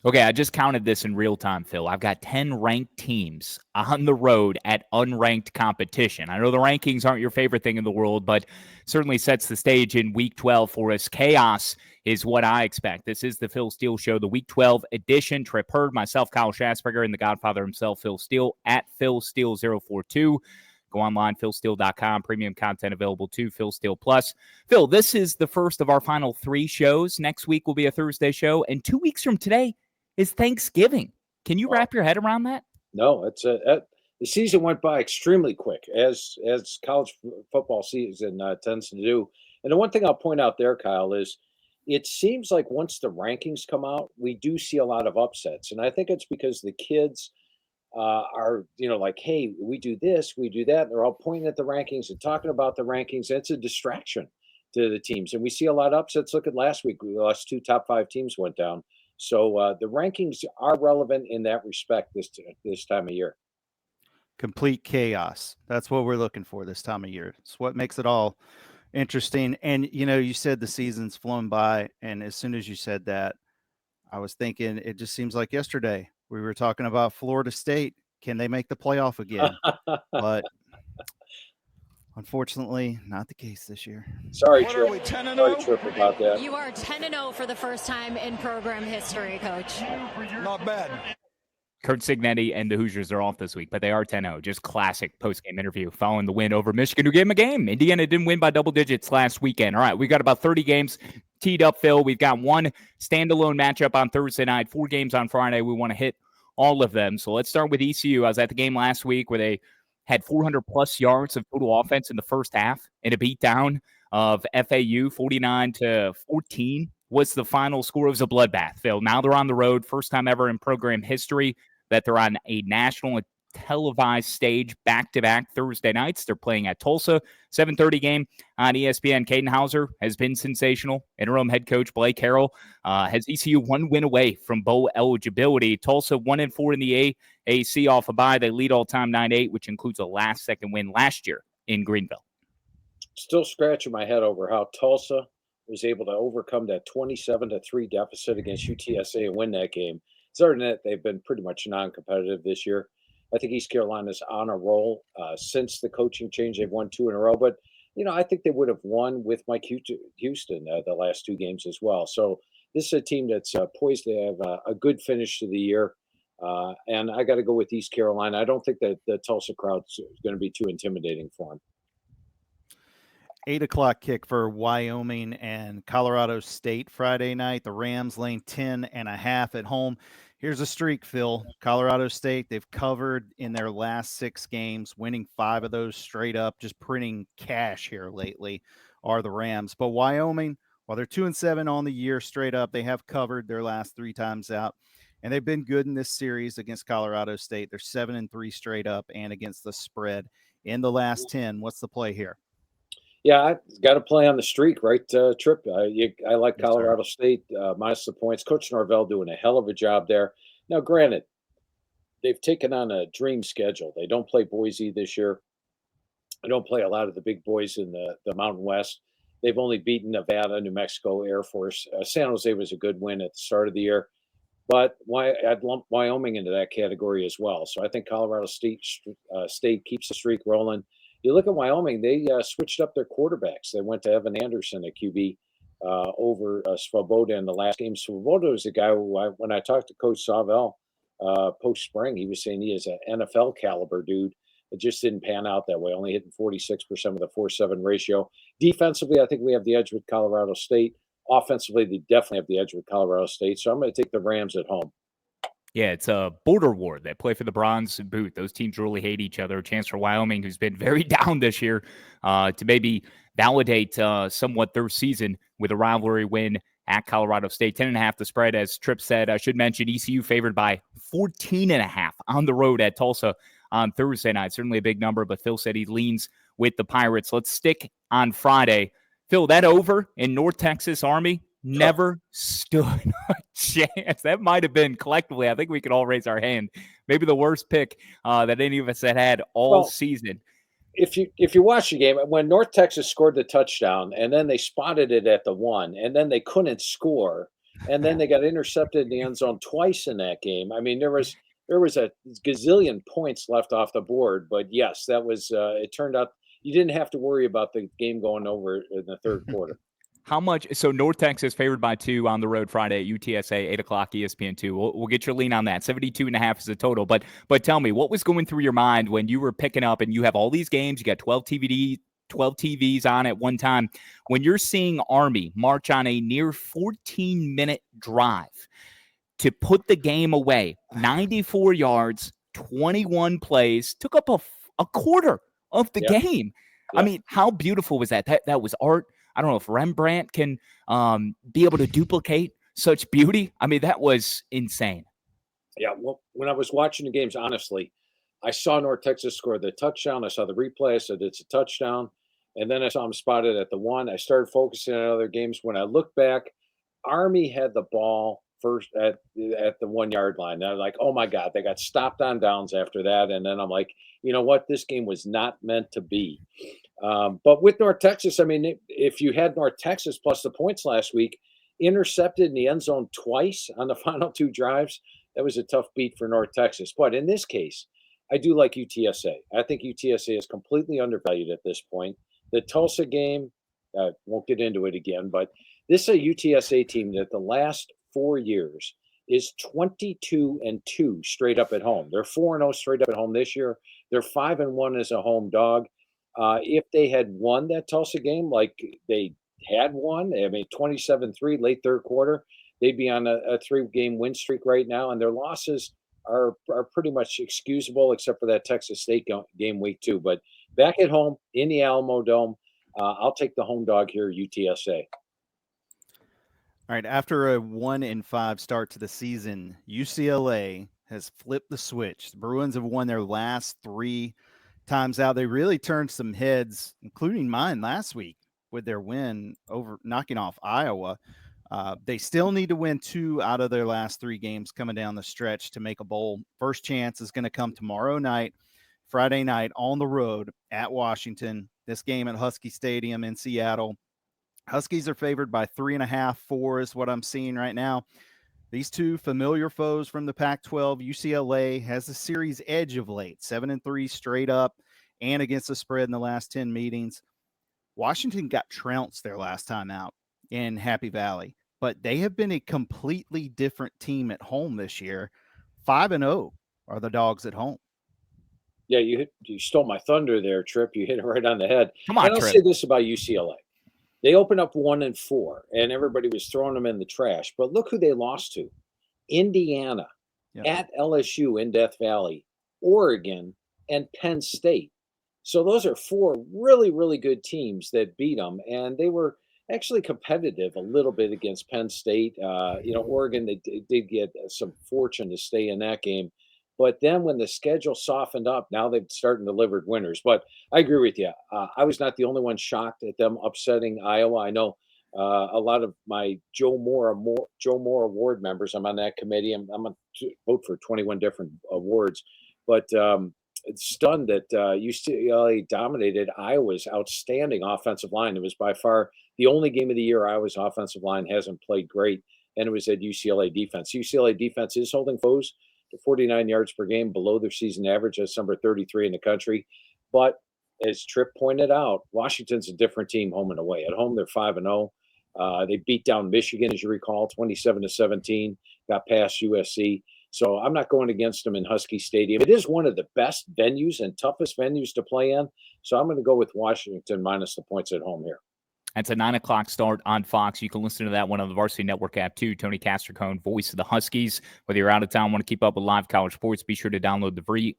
Okay, I just counted this in real time, Phil. I've got 10 ranked teams on the road at unranked competition. I know the rankings aren't your favorite thing in the world, but certainly sets the stage in Week 12 for us. Chaos is what I expect. This is the Phil Steele Show, the Week 12 edition. Tripp Hurd, myself, Kyle Schassburger, and the Godfather himself, Phil Steele, at PhilSteele042. Go online, philsteele.com. Premium content available too, Phil Steele Plus. Phil, this is the first of our final 3 shows. Next week will be a Thursday show, and 2 weeks from today is Thanksgiving. Can you wrap your head around that? No, it's the season went by extremely quick, as college football season tends to do. And the one thing I'll point out there, Kyle, is it seems like once the rankings come out, we do see a lot of upsets, and I think it's because the kids are like, hey, we do this, we do that. And they're all pointing at the rankings and talking about the rankings. It's a distraction to the teams, and we see a lot of upsets. Look at last week; we lost 2 top 5 teams went down. So the rankings are relevant in that respect this time of year. Complete chaos. That's what we're looking for this time of year. It's what makes it all interesting. And, you said the season's flown by. And as soon as you said that, I was thinking it just seems like yesterday we were talking about Florida State. Can they make the playoff again? But unfortunately, not the case this year. Sorry, Tripp. Sorry, Tripp, about that. You are 10-0 for the first time in program history, Coach. Not bad. Kurt Signetti and the Hoosiers are off this week, but they are 10-0. Just classic post-game interview following the win over Michigan, who gave them a game. Indiana didn't win by double digits last weekend. All right, we got about 30 games teed up, Phil. We've got one standalone matchup on Thursday night, 4 games on Friday. We want to hit all of them. So let's start with ECU. I was at the game last week where they had 400-plus yards of total offense in the first half in a beatdown of FAU, 49-14. Was the final score. It was a bloodbath, Phil. Now they're on the road, first time ever in program history that they're on a national televised stage back-to-back Thursday nights. They're playing at Tulsa, 7:30 game on ESPN. Caden Hauser has been sensational. Interim head coach Blake Harrell has ECU 1 win away from bowl eligibility. Tulsa 1-4 in the AAC off a bye. They lead all-time 9-8, which includes a last-second win last year in Greenville. Still scratching my head over how Tulsa was able to overcome that 27-3 deficit against UTSA and win that game. Other than that, they've been pretty much non-competitive this year. I think East Carolina's on a roll since the coaching change. They've won 2 in a row, but I think they would have won with Mike Houston the last 2 games as well. So this is a team that's poised to have a good finish to the year. And I got to go with East Carolina. I don't think that the Tulsa crowd's going to be too intimidating for them. 8 o'clock kick for Wyoming and Colorado State Friday night. The Rams laying 10.5 at home. Here's a streak, Phil. Colorado State, they've covered in their last 6 games, winning 5 of those straight up, just printing cash here lately are the Rams. But Wyoming, while they're 2-7 on the year straight up, they have covered their last 3 times out. And they've been good in this series against Colorado State. They're 7-3 straight up and against the spread in the last 10. What's the play here? Yeah, I got to play on the streak, right, Tripp? I like Colorado State minus the points. Coach Norvell doing a hell of a job there. Now, granted, they've taken on a dream schedule. They don't play Boise this year. They don't play a lot of the big boys in the Mountain West. They've only beaten Nevada, New Mexico, Air Force. San Jose was a good win at the start of the year. But I'd lump Wyoming into that category as well. So I think Colorado State keeps the streak rolling. You look at Wyoming, they switched up their quarterbacks. They went to Evan Anderson at QB over Svoboda in the last game. Svoboda is a guy who, when I talked to Coach Savell post-spring, he was saying he is an NFL caliber dude. It just didn't pan out that way, only hitting 46% with a 4.7 ratio. Defensively, I think we have the edge with Colorado State. Offensively, they definitely have the edge with Colorado State. So I'm going to take the Rams at home. Yeah, it's a border war. They play for the bronze boot. Those teams really hate each other. A chance for Wyoming, who's been very down this year, to maybe validate somewhat their season with a rivalry win at Colorado State. 10.5 the spread, as Tripp said. I should mention ECU favored by 14.5 on the road at Tulsa on Thursday night. Certainly a big number, but Phil said he leans with the Pirates. Let's stick on Friday. Phil, that over in North Texas Army never stood a chance. That might have been collectively, I think we could all raise our hand, maybe the worst pick that any of us had all season. If you watch the game, when North Texas scored the touchdown and then they spotted it at the 1 and then they couldn't score, and then they got intercepted in the end zone twice in that game. I mean, there was a gazillion points left off the board, but yes, that was it turned out you didn't have to worry about the game going over in the third quarter. How much? So North Texas favored by 2 on the road Friday at UTSA, 8 o'clock ESPN2. We'll get your lean on that. 72.5 is the total. But tell me, what was going through your mind when you were picking up and you have all these games, you got 12 TVs on at one time, when you're seeing Army march on a near 14-minute drive to put the game away, 94 yards, 21 plays, took up a quarter of the game. I mean, how beautiful was that? That was art. I don't know if Rembrandt can be able to duplicate such beauty. I mean, that was insane. Yeah, well, when I was watching the games, honestly, I saw North Texas score the touchdown. I saw the replay. I said it's a touchdown. And then I saw him spotted at the 1. I started focusing on other games. When I looked back, Army had the ball first at the 1 yard line. And I was like, oh my God, they got stopped on downs after that. And then I'm like, you know what? This game was not meant to be. But with North Texas, I mean, if you had North Texas plus the points last week, intercepted in the end zone twice on the final 2 drives, that was a tough beat for North Texas. But in this case, I do like UTSA. I think UTSA is completely undervalued at this point. The Tulsa game, won't get into it again, but this is a UTSA team that the last 4 years is 22-2 straight up at home. They're 4-0 straight up at home this year. They're 5-1 as a home dog. If they had won that Tulsa game like they had won, I mean, 27-3 late third quarter, they'd be on a 3-game win streak right now, and their losses are pretty much excusable except for that Texas State game week 2. But back at home in the Alamo Dome, I'll take the home dog here, UTSA. All right, after a 1-5 start to the season, UCLA has flipped the switch. The Bruins have won their last 3 times out. They really turned some heads, including mine last week with their win over knocking off Iowa. They still need to win 2 out of their last 3 games coming down the stretch to make a bowl. First chance is going to come tomorrow night, Friday night on the road at Washington. This game at Husky Stadium in Seattle. Huskies are favored by 3.5, 4 is what I'm seeing right now. These 2 familiar foes from the Pac-12. UCLA has the series edge of late, 7-3 straight up and against the spread in the last 10 meetings. Washington got trounced their last time out in Happy Valley, but they have been a completely different team at home this year. 5-0 are the dogs at home. Yeah, you stole my thunder there, Tripp. You hit it right on the head. Come on, and I'll Tripp. say this about UCLA. They opened up 1-4, and everybody was throwing them in the trash. But look who they lost to. Indiana, at LSU in Death Valley, Oregon, and Penn State. So those are 4 really, really good teams that beat them. And they were actually competitive a little bit against Penn State. Oregon, they did get some fortune to stay in that game. But then when the schedule softened up, now they've started delivered winners. But I agree with you. I was not the only one shocked at them upsetting Iowa. I know a lot of my Joe Moore Award members. I'm on that committee. I'm going to vote for 21 different awards. But it's stunned that UCLA dominated Iowa's outstanding offensive line. It was by far the only game of the year Iowa's offensive line hasn't played great, and it was at UCLA defense. UCLA defense is holding foes to 49 yards per game, below their season average. That's number 33 in the country. But as Tripp pointed out, Washington's a different team home and away. At home, they're 5-0. They beat down Michigan, as you recall, 27-17, got past USC. So I'm not going against them in Husky Stadium. It is one of the best venues and toughest venues to play in. So I'm going to go with Washington minus the points at home here. It's a 9 o'clock start on Fox. You can listen to that one on the Varsity Network app, too. Tony Castricone, voice of the Huskies. Whether you're out of town, want to keep up with live college sports, be sure to download the free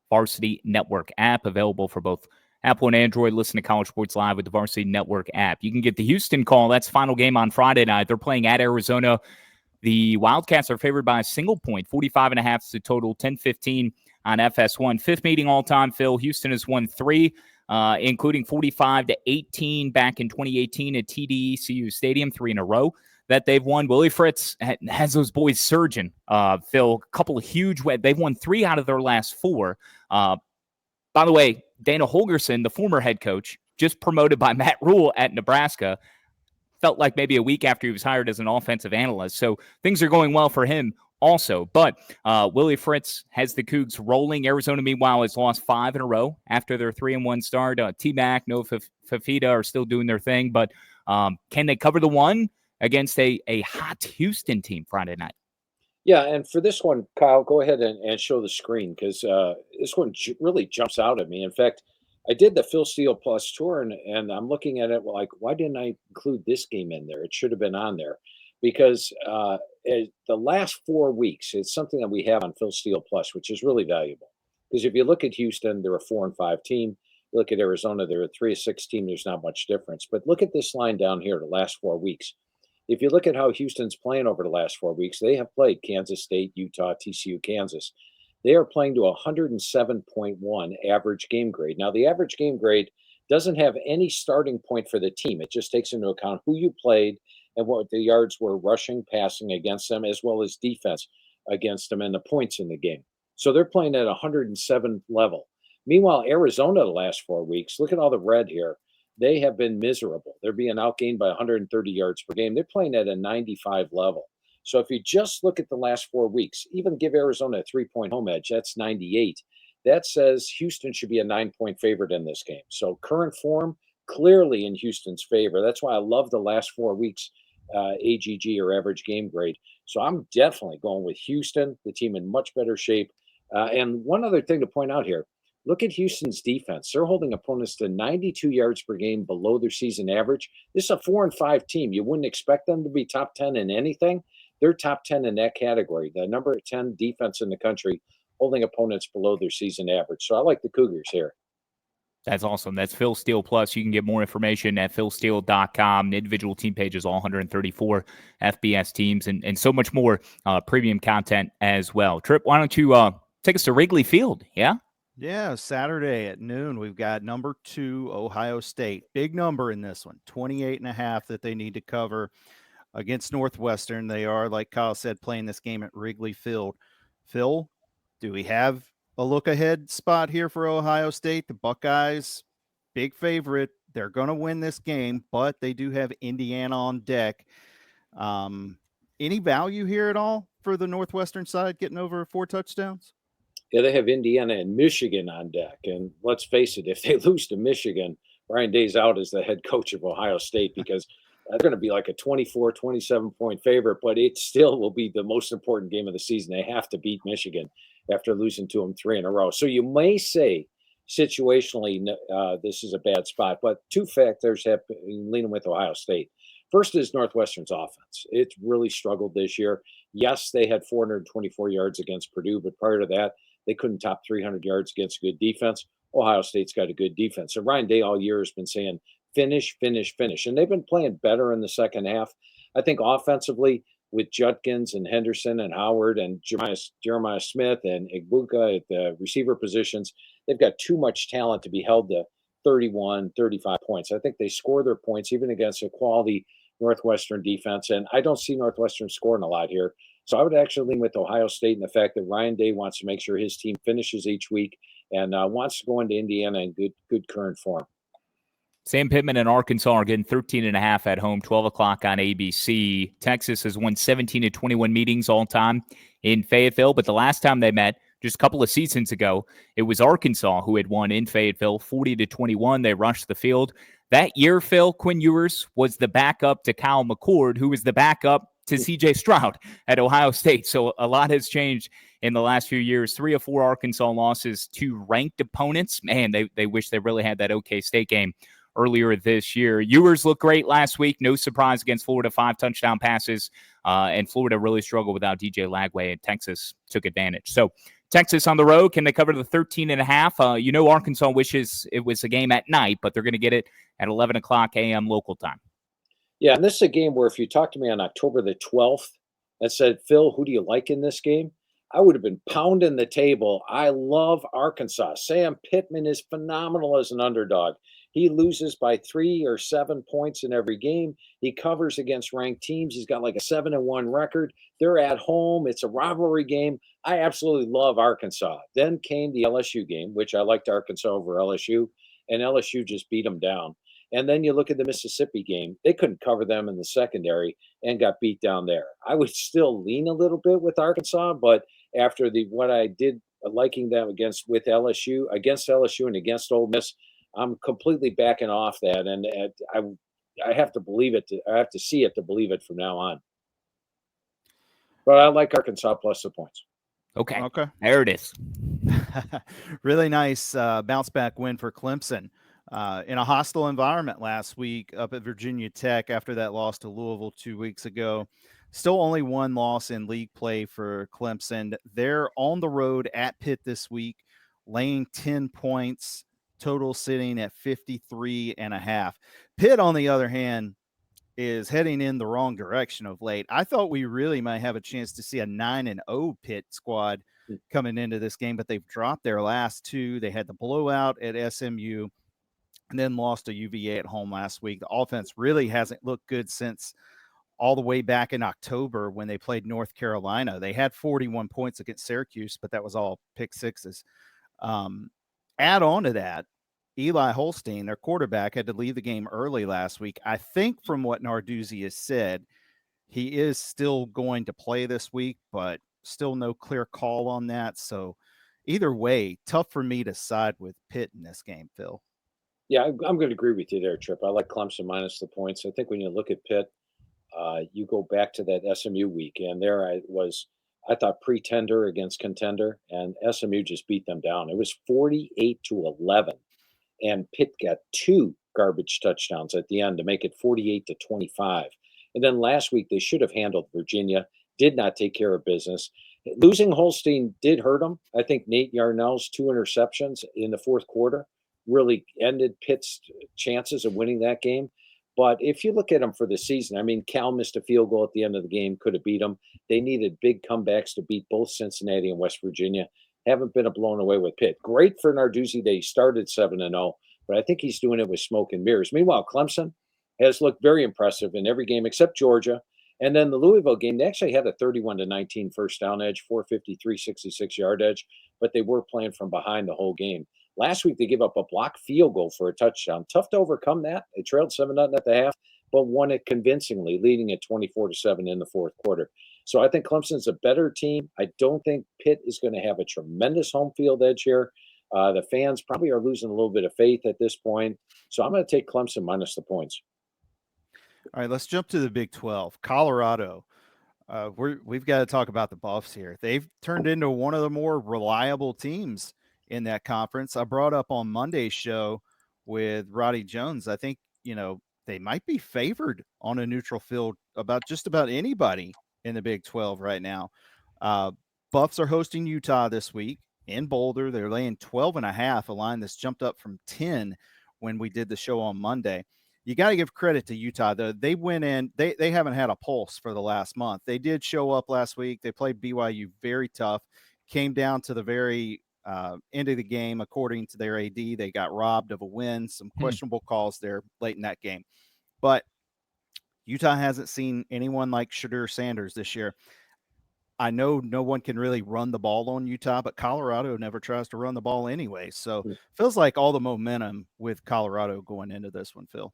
Varsity Network app, available for both Apple and Android. Listen to College Sports Live with the Varsity Network app. You can get the Houston call. That's final game on Friday night. They're playing at Arizona. The Wildcats are favored by a single point, 45.5 is the total, 10-15 on FS1. 5th meeting all-time, Phil. Houston has won 3. Including 45-18 back in 2018 at TD-ECU Stadium, 3 in a row that they've won. Willie Fritz has those boys surging. Phil, a couple of huge – they've won 3 out of their last 4. By the way, Dana Holgerson, the former head coach, just promoted by Matt Rule at Nebraska, felt like maybe a week after he was hired as an offensive analyst. So things are going well for him also. But Willie Fritz has the Cougs rolling. Arizona, meanwhile, has lost 5 in a row after their 3-1 start. T-Mac, no Fafita are still doing their thing. But can they cover the one against a hot Houston team Friday night? Yeah, and for this one, Kyle, go ahead and show the screen because this one really jumps out at me. In fact, I did the Phil Steele Plus tour, and I'm looking at it like, why didn't I include this game in there? It should have been on there because the last 4 weeks, it's something that we have on Phil Steele Plus, which is really valuable. Because if you look at Houston, they're a 4-5 team. You look at Arizona, they're a 3-6 team. There's not much difference. But look at this line down here, the last 4 weeks. If you look at how Houston's playing over the last 4 weeks, they have played Kansas State, Utah, TCU, Kansas. They are playing to 107.1 average game grade. Now, the average game grade doesn't have any starting point for the team. It just takes into account who you played and what the yards were rushing, passing against them, as well as defense against them and the points in the game. So they're playing at 107 level. Meanwhile, Arizona, the last 4 weeks, look at all the red here. They have been miserable. They're being outgained by 130 yards per game. They're playing at a 95 level. So if you just look at the last 4 weeks, even give Arizona a 3-point home edge, that's 98. That says Houston should be a 9-point favorite in this game. So current form, clearly in Houston's favor. That's why I love the last 4 weeks AGG or average game grade. So I'm definitely going with Houston, the team in much better shape. And one other thing to point out here, look at Houston's defense. They're holding opponents to 92 yards per game below their season average. This is a 4-5 team. You wouldn't expect them to be top 10 in anything. They're top 10 in that category. The number 10 defense in the country, holding opponents below their season average. So I like the Cougars here. That's awesome. That's Phil Steele Plus. You can get more information at philsteele.com. The individual team pages, all 134 FBS teams, and so much more premium content as well. Tripp, why don't you take us to Wrigley Field? Yeah? Yeah, Saturday at noon, we've got number 2, Ohio State. Big number in this one, 28.5 that they need to cover against Northwestern. They are, like Kyle said, playing this game at Wrigley Field. Phil, do we have a look-ahead spot here for Ohio State? The Buckeyes, big favorite. They're going to win this game, but they do have Indiana on deck. Any value here at all for the Northwestern side getting over 4 touchdowns? Yeah, they have Indiana and Michigan on deck. And let's face it, if they lose to Michigan, Ryan Day's out as the head coach of Ohio State because they're going to be like a 24, 27-point favorite, but it still will be the most important game of the season. They have to beat Michigan after losing to them 3 in a row. So you may say situationally this is a bad spot, but 2 factors have leaning with Ohio State. First is Northwestern's offense. It's really struggled this year. Yes, they had 424 yards against Purdue, but prior to that, they couldn't top 300 yards against a good defense. Ohio State's got a good defense. So Ryan Day all year has been saying, finish, finish, finish. And they've been playing better in the second half. I think offensively with Judkins and Henderson and Howard and Jeremiah Smith and Igbuka at the receiver positions, they've got too much talent to be held to 31, 35 points. I think they score their points even against a quality Northwestern defense. And I don't see Northwestern scoring a lot here. So I would actually lean with Ohio State in the fact that Ryan Day wants to make sure his team finishes each week and wants to go into Indiana in good current form. Sam Pittman and Arkansas are getting 13.5 at home, 12 o'clock on ABC. Texas has won 17 of 21 meetings all time in Fayetteville, but the last time they met, just a couple of seasons ago, it was Arkansas who had won in Fayetteville, 40-21. They rushed the field. That year, Phil, Quinn Ewers was the backup to Kyle McCord, who was the backup to C.J. Stroud at Ohio State. So a lot has changed in the last few years. 3 of 4 Arkansas losses to ranked opponents. Man, they wish they really had that OK State game earlier this year. Ewers looked great last week. No surprise against Florida, 5 touchdown passes. And Florida really struggled without DJ Lagway, and Texas took advantage. So Texas on the road, can they cover the 13.5? Arkansas wishes it was a game at night, but they're going to get it at 11 o'clock a.m. local time. Yeah, and this is a game where if you talked to me on October the 12th and said, Phil, who do you like in this game? I would have been pounding the table. I love Arkansas. Sam Pittman is phenomenal as an underdog. He loses by 3 or 7 points in every game. He covers against ranked teams. He's got like a 7-1 record. They're at home. It's a rivalry game. I absolutely love Arkansas. Then came the LSU game, which I liked Arkansas over LSU, and LSU just beat them down. And then you look at the Mississippi game, they couldn't cover them in the secondary and got beat down there. I would still lean a little bit with Arkansas, but after what I did liking them against LSU and against Ole Miss, I'm completely backing off that, and I have to believe it. I have to see it to believe it from now on. But I like Arkansas plus the points. Okay. Okay. There it is. Really nice bounce back win for Clemson in a hostile environment last week up at Virginia Tech after that loss to Louisville 2 weeks ago. Still only one loss in league play for Clemson. They're on the road at Pitt this week, laying 10 points, total sitting at 53.5. Pitt, on the other hand, is heading in the wrong direction of late. I thought we really might have a chance to see a 9-0 Pitt squad coming into this game, but they've dropped their last two. They had the blowout at SMU and then lost to UVA at home last week. The offense really hasn't looked good since all the way back in October when they played North Carolina. They had 41 points against Syracuse, but that was all pick sixes. Add on to that, Eli Holstein, their quarterback, had to leave the game early last week. I think from what Narduzzi has said, he is still going to play this week, but still no clear call on that. So either way, tough for me to side with Pitt in this game, Phil. Yeah, I'm going to agree with you there, Tripp. I like Clemson minus the points. I think when you look at Pitt, you go back to that SMU weekend. There I thought pretender against contender, and SMU just beat them down. It was 48-11, and Pitt got 2 garbage touchdowns at the end to make it 48-25. And then last week they should have handled Virginia, did not take care of business. Losing Holstein did hurt them. I think Nate Yarnell's 2 interceptions in the fourth quarter really ended Pitt's chances of winning that game. But if you look at them for the season, I mean, Cal missed a field goal at the end of the game, could have beat them. They needed big comebacks to beat both Cincinnati and West Virginia. Haven't been blown away with Pitt. Great for Narduzzi. They started 7-0, but I think he's doing it with smoke and mirrors. Meanwhile, Clemson has looked very impressive in every game except Georgia. And then the Louisville game, they actually had a 31-19 first down edge, 453, 66-yard edge, but they were playing from behind the whole game. Last week, they gave up a blocked field goal for a touchdown. Tough to overcome that. They trailed 7-0 at the half, but won it convincingly, leading at 24-7 in the fourth quarter. So I think Clemson's a better team. I don't think Pitt is going to have a tremendous home field edge here. The fans probably are losing a little bit of faith at this point. So I'm going to take Clemson minus the points. All right, let's jump to the Big 12. Colorado. We've got to talk about the Buffs here. They've turned into one of the more reliable teams in that conference. I brought up on Monday's show with Roddy Jones. I think, they might be favored on a neutral field about just about anybody in the Big 12 right now. Buffs are hosting Utah this week in Boulder. They're laying 12.5, a line that's jumped up from 10 when we did the show on Monday. You got to give credit to Utah, though. They went in, they haven't had a pulse for the last month. They did show up last week. They played BYU very tough, came down to the very end of the game. According to their AD, they got robbed of a win, some questionable calls there late in that game. But Utah hasn't seen anyone like Shadur Sanders this year. I know no one can really run the ball on Utah, but Colorado never tries to run the ball anyway. So feels like all the momentum with Colorado going into this one, Phil.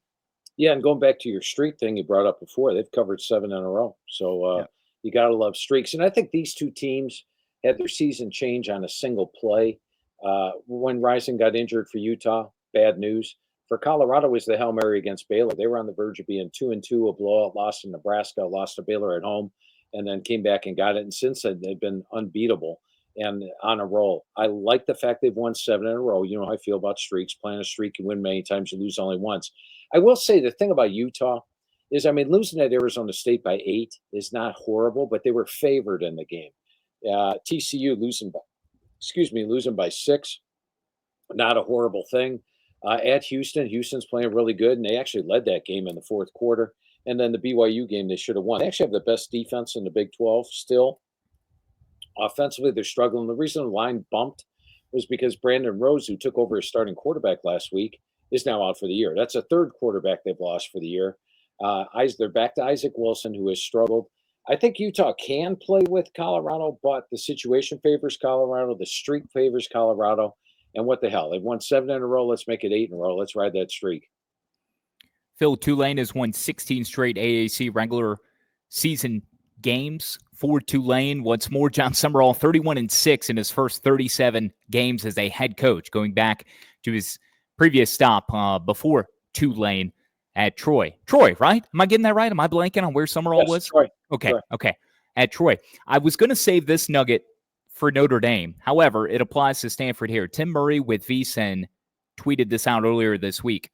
Yeah, and going back to your streak thing you brought up before, they've covered 7 in a row. So you got to love streaks. And I think these two teams had their season change on a single play. When Rising got injured for Utah, bad news. For Colorado, was the Hail Mary against Baylor. They were on the verge of being 2-2, a blowout loss in Nebraska, lost to Baylor at home, and then came back and got it. And since then, they've been unbeatable and on a roll. I like the fact they've won 7 in a row. You know how I feel about streaks. Playing a streak, you win many times, you lose only once. I will say the thing about Utah is, losing at Arizona State by 8 is not horrible, but they were favored in the game. TCU losing by 6, not a horrible thing. At Houston's playing really good, and they actually led that game in the fourth quarter. And then the BYU game, they should have won. They actually have the best defense in the Big 12 still. Offensively, they're struggling. The reason the line bumped was because Brandon Rose, who took over as starting quarterback last week, is now out for the year. That's a third quarterback they've lost for the year. They're back to Isaac Wilson, who has struggled. I think Utah can play with Colorado, but the situation favors Colorado. The streak favors Colorado. And what the hell? They've won 7 in a row. Let's make it 8 in a row. Let's ride that streak. Phil, Tulane has won 16 straight AAC regular season games for Tulane. What's more, John Summerall, 31-6 in his first 37 games as a head coach, going back to his previous stop before Tulane at Troy. Troy, right? Am I getting that right? Am I blanking on where Summerall was? Troy. Okay, Troy. okay. At Troy. I was going to save this nugget for Notre Dame. However, it applies to Stanford here. Tim Murray with VSiN tweeted this out earlier this week.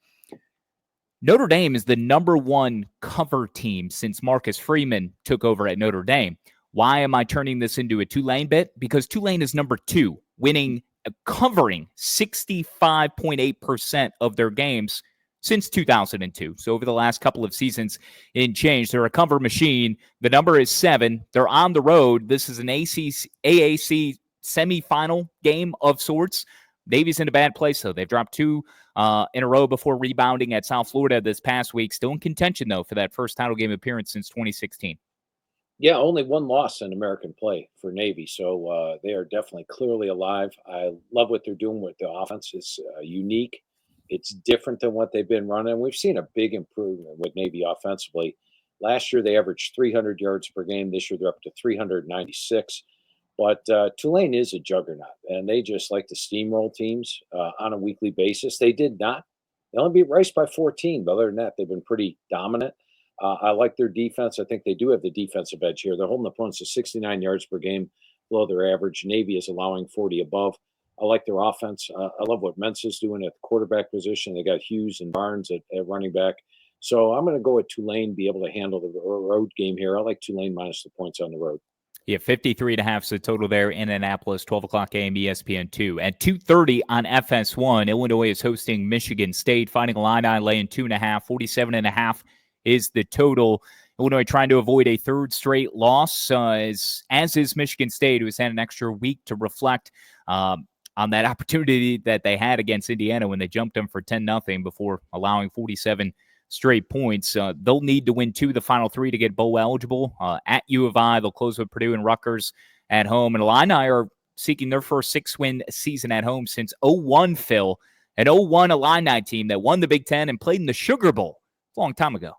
Notre Dame is the number one cover team since Marcus Freeman took over at Notre Dame. Why am I turning this into a Tulane bet? Because Tulane is number two, covering 65.8% of their games since 2002. So over the last couple of seasons in change, they're a cover machine. The number is 7. They're on the road. This is an AAC semifinal game of sorts. Navy's in a bad place, though. They've dropped 2 in a row before rebounding at South Florida this past week. Still in contention, though, for that first title game appearance since 2016. Yeah, only 1 loss in American play for Navy, so they are definitely clearly alive. I love what they're doing with the offense. It's unique. It's different than what they've been running. We've seen a big improvement with Navy offensively. Last year, they averaged 300 yards per game. This year, they're up to 396. But Tulane is a juggernaut, and they just like to steamroll teams on a weekly basis. They did not. They only beat Rice by 14, but other than that, they've been pretty dominant. I like their defense. I think they do have the defensive edge here. They're holding opponents to 69 yards per game below their average. Navy is allowing 40 above. I like their offense. I love what Mensa's doing at the quarterback position. They got Hughes and Barnes at running back. So I'm going to go with Tulane, be able to handle the road game here. I like Tulane minus the points on the road. Yeah, 53.5 is the total there in Annapolis, 12 o'clock a.m. ESPN2. At 2:30 on FS1, Illinois is hosting Michigan State, Fighting Illini laying 2.5, 47.5 is the total. Illinois trying to avoid a third straight loss, as is Michigan State, who has had an extra week to reflect on that opportunity that they had against Indiana when they jumped them for 10-0 before allowing 47 straight points. They'll need to win 2 of the final 3 to get bowl eligible. At U of I, they'll close with Purdue and Rutgers at home. And Illini are seeking their first 6-win season at home since 01, Phil. An 01 Illini team that won the Big Ten and played in the Sugar Bowl a long time ago.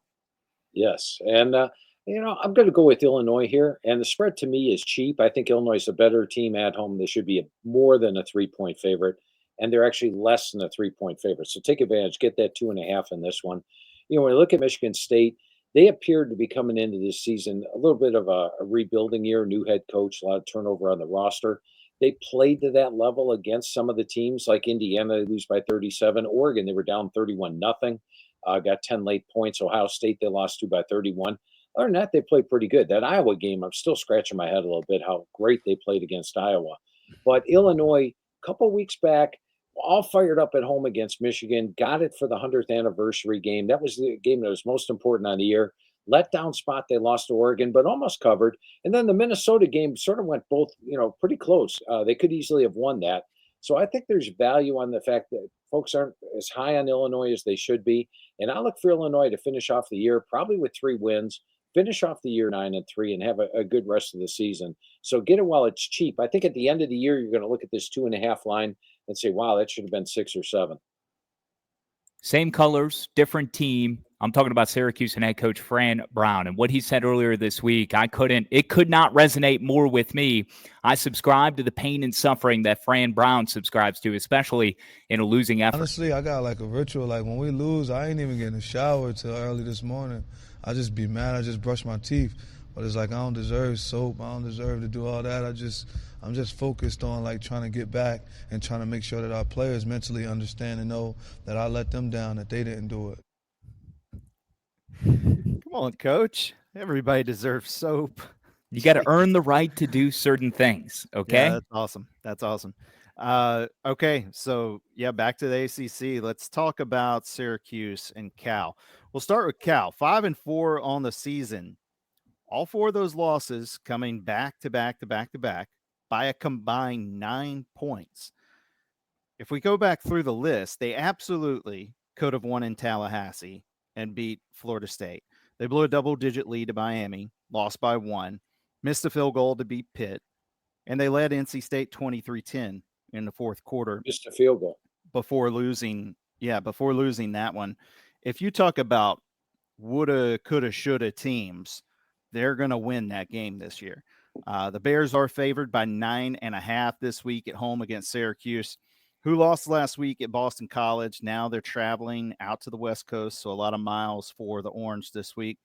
Yes. And, I'm going to go with Illinois here. And the spread to me is cheap. I think Illinois is a better team at home. They should be more than a 3-point favorite. And they're actually less than a 3-point favorite. So take advantage. Get that 2.5 in this one. When you look at Michigan State, they appeared to be coming into this season a little bit of a rebuilding year, new head coach, a lot of turnover on the roster. They played to that level against some of the teams like Indiana, they lose by 37. Oregon, they were down 31-0, got 10 late points. Ohio State, they lost to by 31. Other than that, they played pretty good. That Iowa game, I'm still scratching my head a little bit how great they played against Iowa. But Illinois, a couple weeks back, all fired up at home against Michigan, got it for the 100th anniversary game. That was the game that was most important on the year. Letdown spot, they lost to Oregon, but almost covered. And then the Minnesota game sort of went both, pretty close. They could easily have won that. So I think there's value on the fact that folks aren't as high on Illinois as they should be. And I look for Illinois to finish off the year probably with 3 wins, finish off the year 9-3, and have a good rest of the season. So get it while it's cheap. I think at the end of the year, you're going to look at this 2.5 line and say, wow, that should have been 6 or 7. Same colors, different team. I'm talking about Syracuse and head coach Fran Brown. And what he said earlier this week, it could not resonate more with me. I subscribe to the pain and suffering that Fran Brown subscribes to, especially in a losing effort. Honestly, I got like a ritual. Like when we lose, I ain't even getting a shower till early this morning. I just be mad. I just brush my teeth. But it's like I don't deserve soap. I don't deserve to do all that. I'm just focused on like trying to get back and trying to make sure that our players mentally understand and know that I let them down, that they didn't do it. Come on, coach. Everybody deserves soap. You got to earn the right to do certain things, okay? Yeah, that's awesome. That's awesome. Okay, so back to the ACC. Let's talk about Syracuse and Cal. We'll start with Cal. 5-4 on the season. All 4 of those losses coming back to back by a combined 9 points. If we go back through the list, they absolutely could have won in Tallahassee and beat Florida State. They blew a double-digit lead to Miami, lost by 1, missed a field goal to beat Pitt, and they led NC State 23-10 in the fourth quarter. Missed a field goal. Before losing that one if you talk about woulda, coulda, shoulda teams, they're going to win that game this year. The Bears are favored by 9.5 this week at home against Syracuse, who lost last week at Boston College. Now they're traveling out to the West Coast, so a lot of miles for the Orange this week.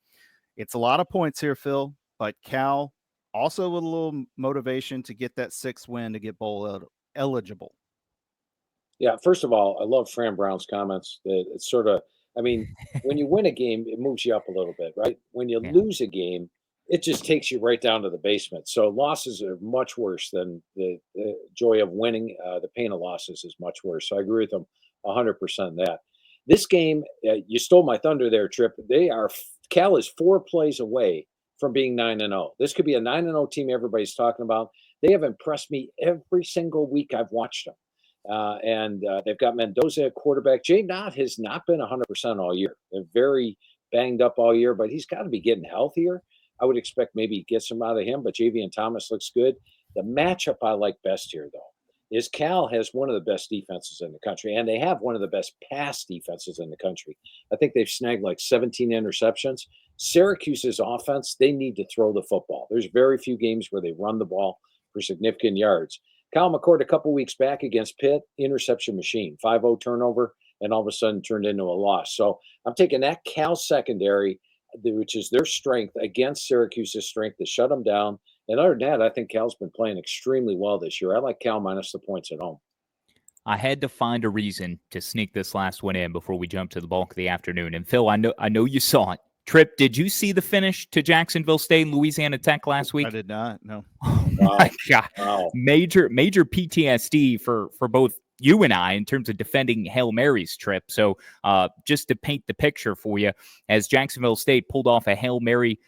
It's a lot of points here, Phil, but Cal also with a little motivation to get that 6th win to get bowl eligible. Yeah, first of all, I love Fran Brown's comments. That it's sort of, I mean, when you win a game, it moves you up a little bit, right? When you lose a game, it just takes you right down to the basement. So losses are much worse than the joy of winning. The pain of losses is much worse. So I agree with him 100% on that. This game, you stole my thunder there, Tripp. Cal is 4 plays away from being 9-0. This could be a 9-0 team everybody's talking about. They have impressed me every single week I've watched them. And they've got Mendoza at quarterback. Jay Knott has not been 100% all year. They're very banged up all year, but he's got to be getting healthier. I would expect maybe get some out of him, but Javian Thomas looks good. The matchup I like best here, though, is Cal has one of the best defenses in the country, and they have one of the best pass defenses in the country. I think they've snagged like 17 interceptions. Syracuse's offense, they need to throw the football. There's very few games where they run the ball for significant yards. Kyle McCord a couple weeks back against Pitt, interception machine, 5-0 turnover, and all of a sudden turned into a loss. So I'm taking that Cal secondary, which is their strength, against Syracuse's strength to shut them down. And other than that, I think Cal's been playing extremely well this year. I like Cal minus the points at home. I had to find a reason to sneak this last one in before we jump to the bulk of the afternoon. And Phil, I know you saw it. Tripp, did you see the finish to Jacksonville State and Louisiana Tech last week? I did not, no. Oh my God. Wow. Major PTSD for both you and I in terms of defending Hail Mary's, Tripp. So just to paint the picture for you, as Jacksonville State pulled off a Hail Mary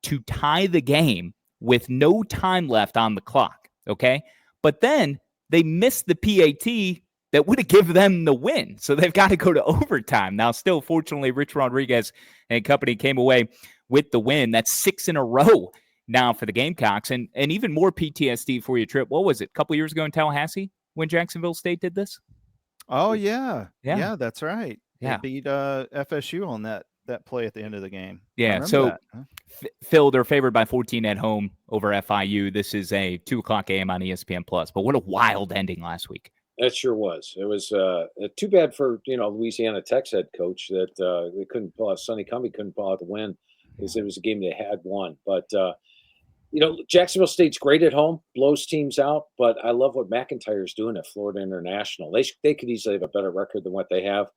to tie the game with no time left on the clock, okay? But then they missed the PAT that would have given them the win. So they've got to go to overtime. Now, still, fortunately, Rich Rodriguez and company came away with the win. That's 6 in a row now for the Gamecocks. And even more PTSD for you, Tripp. What was it, a couple years ago in Tallahassee when Jacksonville State did this? Oh, yeah. Yeah, that's right. Yeah. They beat FSU on that play at the end of the game. Yeah, so Phil, they're favored by 14 at home over FIU. This is a 2 o'clock game on ESPN+. But what a wild ending last week. That sure was. It was too bad for Louisiana Tech's head coach that they couldn't pull out. Sonny Cumbie couldn't pull out the win because it was a game they had won. But Jacksonville State's great at home, blows teams out. But I love what McIntyre's doing at Florida International. They could easily have a better record than what they have.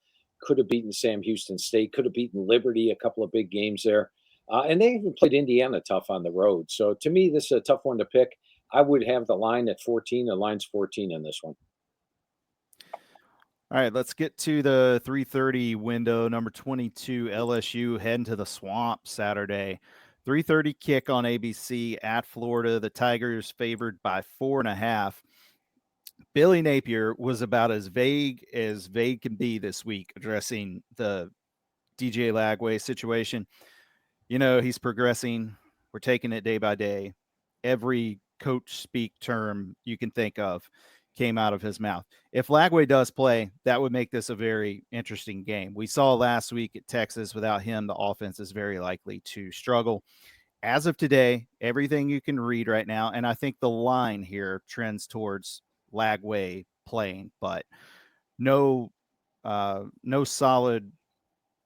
Could have beaten Sam Houston State. Could have beaten Liberty. A couple of big games there, and they even played Indiana tough on the road. So to me, this is a tough one to pick. I would have the line at 14. The line's 14 in this one. All right, let's get to the 3:30 window. Number 22, LSU heading to the Swamp Saturday. 3:30 kick on ABC at Florida. The Tigers favored by 4.5. Billy Napier was about as vague can be this week addressing the DJ Lagway situation. He's progressing. We're taking it day by day. Every coach speak term you can think of came out of his mouth. If Lagway does play, that would make this a very interesting game. We saw last week at Texas, without him, the offense is very likely to struggle. As of today, everything you can read right now, and I think the line here trends towards Lagway playing, but no solid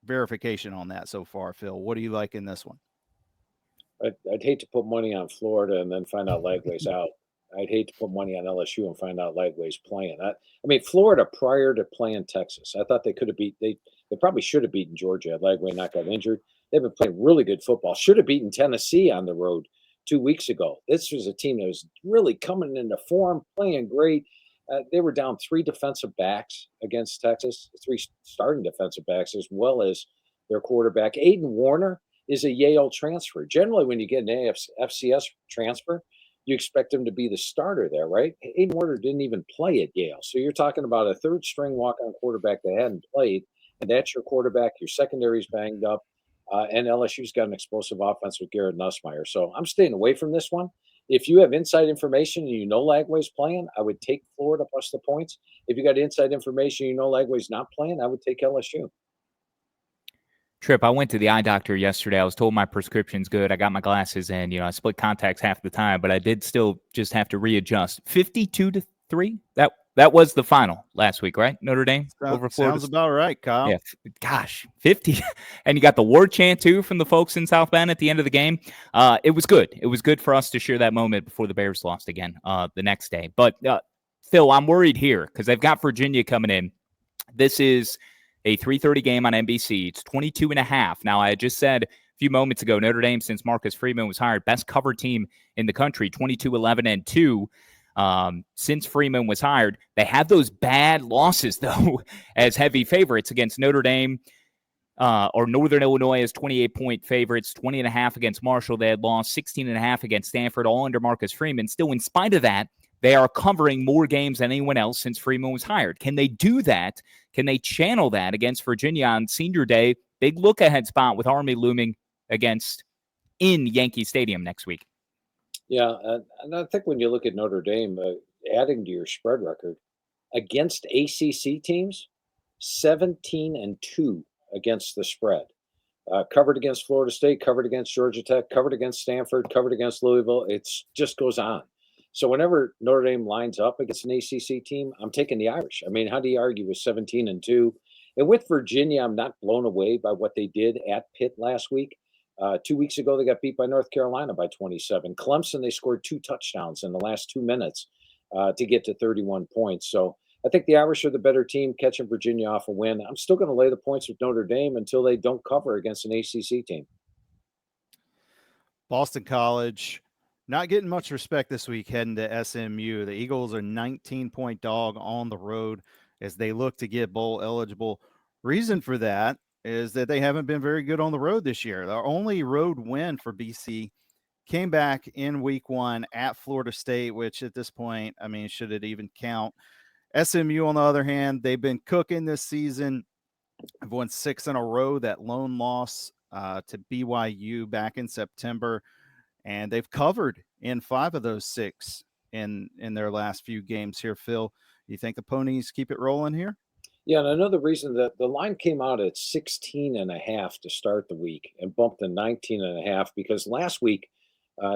verification on that so far. Phil, what do you like in this one? I'd hate to put money on Florida and then find out Lagway's out. I'd hate to put money on LSU and find out Lagway's playing. I mean, Florida prior to playing Texas, I thought they could have they probably should have beaten Georgia had Lagway not got injured. They've been playing really good football. Should have beaten Tennessee on the road 2 weeks ago. This was a team that was really coming into form, playing great. They were down 3 defensive backs against Texas, 3 starting defensive backs, as well as their quarterback. Aiden Warner is a Yale transfer. Generally, when you get an FCS transfer, you expect him to be the starter there, right? Aiden Warner didn't even play at Yale. So you're talking about a third-string walk-on quarterback that hadn't played, and that's your quarterback. Your secondary's banged up, and LSU's got an explosive offense with Garrett Nussmeier. So I'm staying away from this one. If you have inside information and you know Lagway's playing, I would take Florida plus the points. If you got inside information, you know Lagway's not playing, I would take LSU. Tripp, I went to the eye doctor yesterday. I was told my prescription's good. I got my glasses in. I split contacts half the time, but I did still just have to readjust. 52-3. That was the final last week, right? Notre Dame over Florida. Sounds about right, Kyle. Yeah, gosh, 50. And you got the war chant, too, from the folks in South Bend at the end of the game. It was good. It was good for us to share that moment before the Bears lost again the next day. But, Phil, I'm worried here because they've got Virginia coming in. This is a 3:30 game on NBC. It's 22.5. Now, I just said a few moments ago, Notre Dame, since Marcus Freeman was hired, best cover team in the country, 22-11-2. Since Freeman was hired. They have those bad losses, though, as heavy favorites against Notre Dame or Northern Illinois as 28-point favorites, 20.5 against Marshall. They had lost 16.5 against Stanford, all under Marcus Freeman. Still, in spite of that, they are covering more games than anyone else since Freeman was hired. Can they do that? Can they channel that against Virginia on Senior Day? Big look-ahead spot with Army looming in Yankee Stadium next week. Yeah, and I think when you look at Notre Dame, adding to your spread record against ACC teams, 17-2 against the spread. Covered against Florida State, covered against Georgia Tech, covered against Stanford, covered against Louisville. It just goes on. So whenever Notre Dame lines up against an ACC team, I'm taking the Irish. I mean, how do you argue with 17-2? And with Virginia, I'm not blown away by what they did at Pitt last week. 2 weeks ago, they got beat by North Carolina by 27. Clemson, they scored 2 touchdowns in the last 2 minutes to get to 31 points. So I think the Irish are the better team, catching Virginia off a win. I'm still going to lay the points with Notre Dame until they don't cover against an ACC team. Boston College, not getting much respect this week heading to SMU. The Eagles are 19-point dog on the road as they look to get bowl eligible. Reason for that is that they haven't been very good on the road this year. Their only road win for BC came back in week 1 at Florida State, which at this point, I mean, should it even count? SMU, on the other hand, they've been cooking this season. Have won 6 in a row. That lone loss to BYU back in September, and they've covered in 5 of those 6 in their last few games here. Phil, you think the Ponies keep it rolling here? Yeah, and another reason that the line came out at 16.5 to start the week and bumped to 19.5 because last week,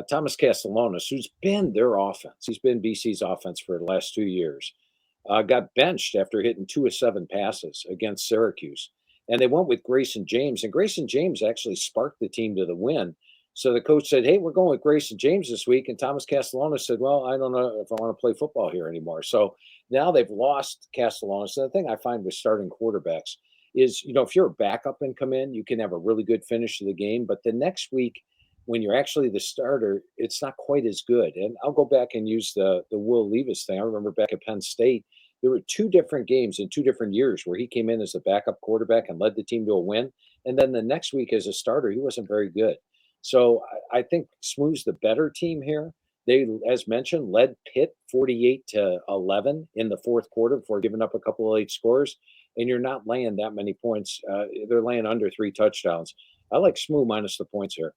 Thomas Castellanos, who's been their offense, he's been BC's offense for the last 2 years, got benched after hitting 2 of 7 passes against Syracuse. And they went with Grayson James, and Grayson James actually sparked the team to the win. So the coach said, hey, we're going with Grayson James this week. And Thomas Castellanos said, well, I don't know if I want to play football here anymore. So now they've lost Castellanos. And the thing I find with starting quarterbacks is, if you're a backup and come in, you can have a really good finish to the game. But the next week, when you're actually the starter, it's not quite as good. And I'll go back and use the Will Levis thing. I remember back at Penn State, there were 2 different games in 2 different years where he came in as a backup quarterback and led the team to a win. And then the next week as a starter, he wasn't very good. So I think SMU's the better team here. They, as mentioned, led Pitt 48-11 in the fourth quarter before giving up a couple of late scores. And you're not laying that many points. They're laying under 3 touchdowns. I like SMU minus the points here.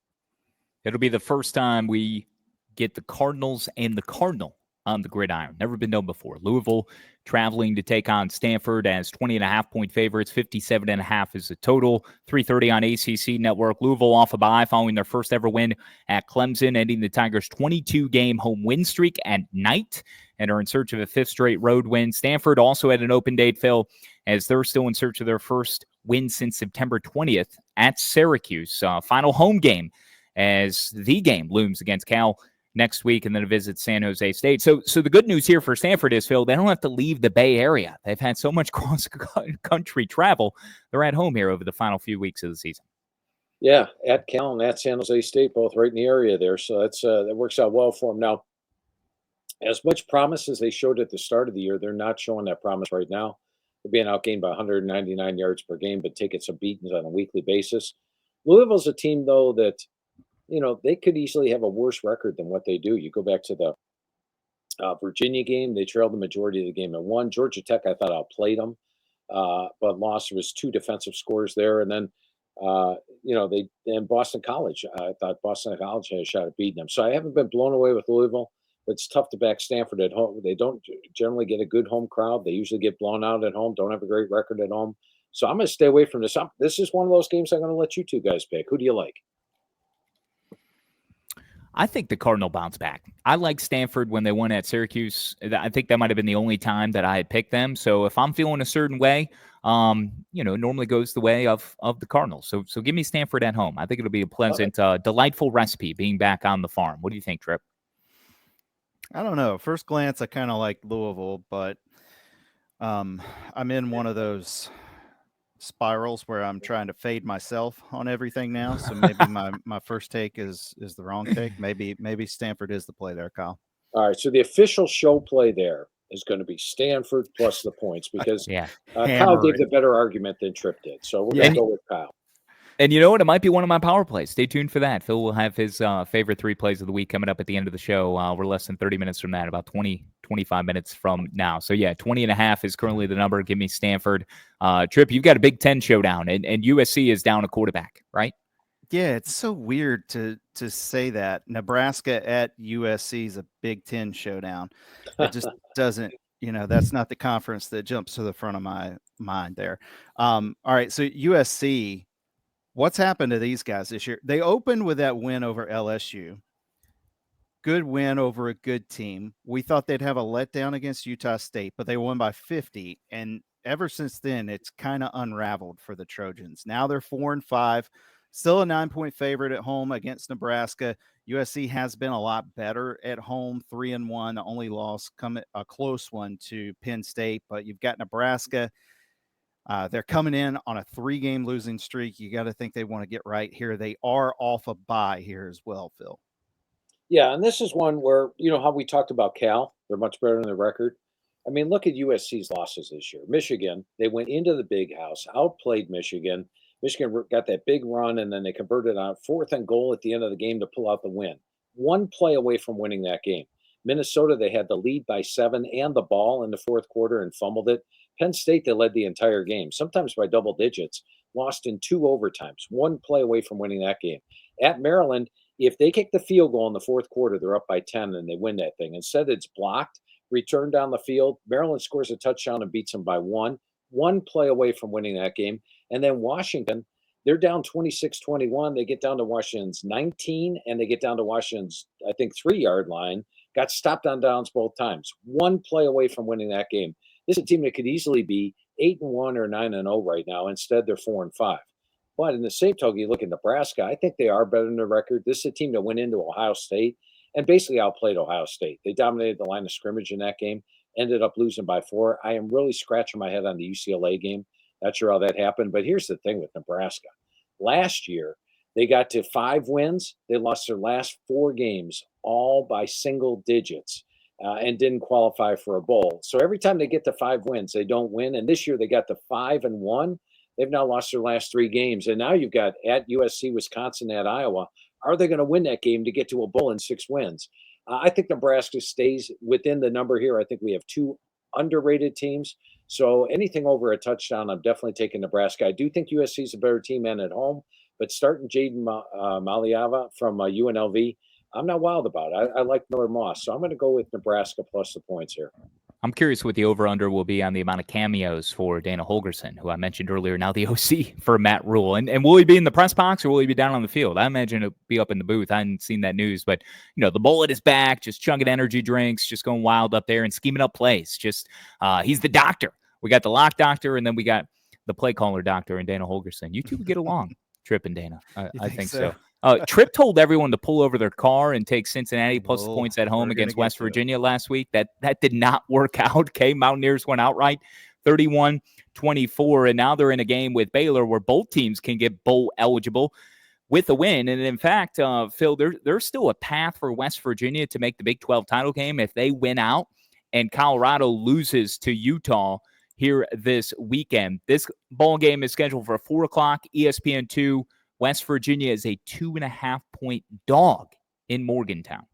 It'll be the first time we get the Cardinals and the Cardinal on the gridiron. Never been done before. Louisville traveling to take on Stanford as 20.5-point favorites. 57.5 is the total. 3:30 on ACC Network. Louisville off a bye following their first ever win at Clemson, ending the Tigers' 22-game home win streak at night and are in search of a 5th straight road win. Stanford also had an open date, Phil, as they're still in search of their first win since September 20th at Syracuse. Final home game as the game looms against Cal next week, and then a visit San Jose State. So the good news here for Stanford is, Phil, they don't have to leave the Bay Area. They've had so much cross-country travel. They're at home here over the final few weeks of the season. Yeah, at Cal and at San Jose State, both right in the area there. So that works out well for them. Now, as much promise as they showed at the start of the year, they're not showing that promise right now. They're being outgained by 199 yards per game, but taking some beatings on a weekly basis. Louisville's a team, though, that they could easily have a worse record than what they do. You go back to the Virginia game, they trailed the majority of the game and won. Georgia Tech, I thought outplayed them, but lost. There was 2 defensive scores there. And then, and Boston College, I thought Boston College had a shot at beating them. So I haven't been blown away with Louisville, but it's tough to back Stanford at home. They don't generally get a good home crowd. They usually get blown out at home, don't have a great record at home. So I'm going to stay away from this. This is one of those games I'm going to let you two guys pick. Who do you like? I think the Cardinal bounce back. I like Stanford when they won at Syracuse. I think that might have been the only time that I had picked them. So if I'm feeling a certain way, it normally goes the way of the Cardinals. So give me Stanford at home. I think it'll be a pleasant, delightful recipe being back on the farm. What do you think, Tripp? I don't know. First glance, I kind of like Louisville, but I'm in one of those spirals where I'm trying to fade myself on everything now. So maybe my first take is the wrong take. Maybe Stanford is the play there, Kyle. All right. So the official show play there is going to be Stanford plus the points because Kyle gave the better argument than Tripp did. So we're going to go with Kyle. And you know what? It might be one of my power plays. Stay tuned for that. Phil will have his favorite 3 plays of the week coming up at the end of the show. We're less than 30 minutes from that, about 25 minutes from now. So, 20.5 is currently the number. Give me Stanford. Tripp, you've got a Big Ten showdown, and USC is down a quarterback, right? Yeah, it's so weird to say that. Nebraska at USC is a Big Ten showdown. It just doesn't, that's not the conference that jumps to the front of my mind there. All right, so USC, what's happened to these guys this year? They opened with that win over LSU. Good win over a good team. We thought they'd have a letdown against Utah State, but they won by 50. And ever since then, it's kind of unraveled for the Trojans. Now they're 4-5, still a 9-point favorite at home against Nebraska. USC has been a lot better at home, 3-1. The only loss a close one to Penn State, but you've got Nebraska. They're coming in on a 3-game losing streak. You got to think they want to get right here. They are off a bye here as well, Phil. Yeah, and this is one where, how we talked about Cal, they're much better than their record. I mean, look at USC's losses this year. Michigan, they went into the big house, outplayed Michigan. Michigan got that big run, and then they converted on 4th and goal at the end of the game to pull out the win. One play away from winning that game. Minnesota, they had the lead by 7 and the ball in the 4th quarter and fumbled it. Penn State, they led the entire game, sometimes by double digits, lost in 2 overtimes, one play away from winning that game. At Maryland, if they kick the field goal in the 4th quarter, they're up by 10 and they win that thing. Instead, it's blocked, returned down the field. Maryland scores a touchdown and beats them by 1 play away from winning that game. And then Washington, they're down 26-21. They get down to Washington's 19 and they get down to Washington's, I think, 3-yard line. Got stopped on downs both times. 1 play away from winning that game. This is a team that could easily be 8-1 or 9-0 right now. Instead, they're 4-5. But in the same token, you look at Nebraska, I think they are better than their record. This is a team that went into Ohio State and basically outplayed Ohio State. They dominated the line of scrimmage in that game, ended up losing by 4. I am really scratching my head on the UCLA game. Not sure how that happened. But here's the thing with Nebraska. Last year, they got to 5 wins. They lost their last 4 games, all by single digits. And didn't qualify for a bowl. So every time they get to 5 wins, they don't win. And this year they got to 5-1. They've now lost their last 3 games. And now you've got at USC, Wisconsin, at Iowa. Are they going to win that game to get to a bowl in 6 wins? I think Nebraska stays within the number here. I think we have 2 underrated teams. So anything over a touchdown, I'm definitely taking Nebraska. I do think USC is a better team and at home. But starting Jaden Maliava from UNLV, I'm not wild about it. I like Miller Moss, so I'm going to go with Nebraska plus the points here. I'm curious what the over-under will be on the amount of cameos for Dana Holgorsen, who I mentioned earlier, now the OC for Matt Rule. And will he be in the press box or will he be down on the field? I imagine he'll be up in the booth. I hadn't seen that news, but, the bullet is back, just chugging energy drinks, just going wild up there and scheming up plays. Just he's the doctor. We got the lock doctor, and then we got the play caller doctor and Dana Holgorsen. You two get along, Tripp and Dana. I think so. Tripp told everyone to pull over their car and take Cincinnati plus the points at home against West Virginia last week. That did not work out. Okay, Mountaineers went outright 31-24, and now they're in a game with Baylor where both teams can get bowl eligible with a win. And in fact, Phil, there's still a path for West Virginia to make the Big 12 title game if they win out and Colorado loses to Utah here this weekend. This ball game is scheduled for 4 o'clock, ESPN2. West Virginia is a 2.5-point dog in Morgantown.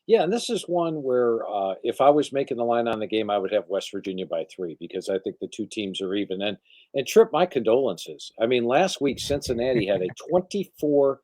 Yeah, and this is one where if I was making the line on the game, I would have West Virginia by 3 because I think the 2 teams are even. And Tripp, my condolences. I mean, last week Cincinnati had a 24-10